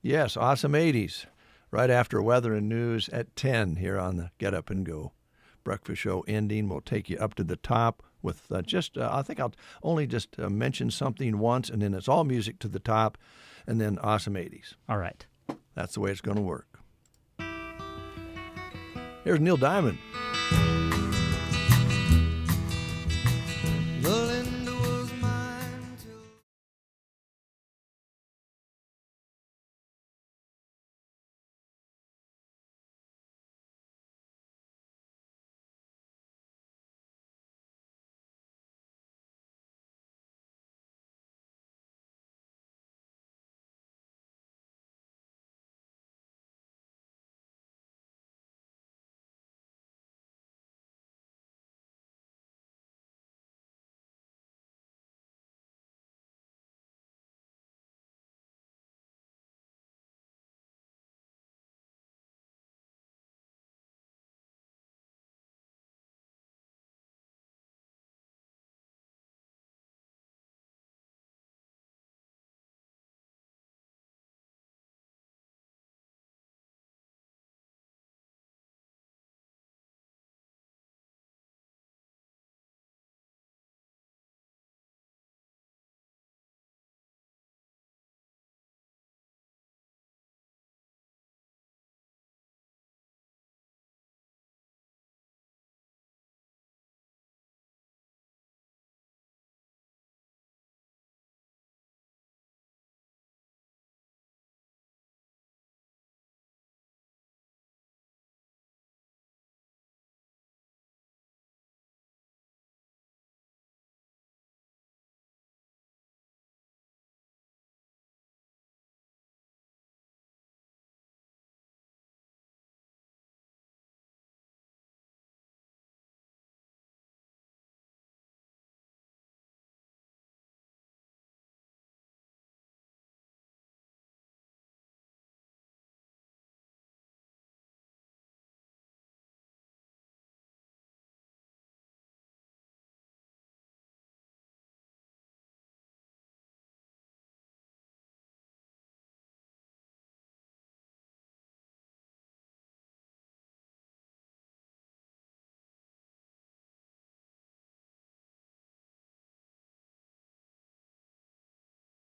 Yes, Awesome 80s. Right after weather and news at 10 here on the Get Up and Go breakfast show ending. We'll take you up to the top with I think I'll only just mention something once, and then it's all music to the top, and then Awesome 80s. All right. That's the way it's going to work. Here's Neil Diamond.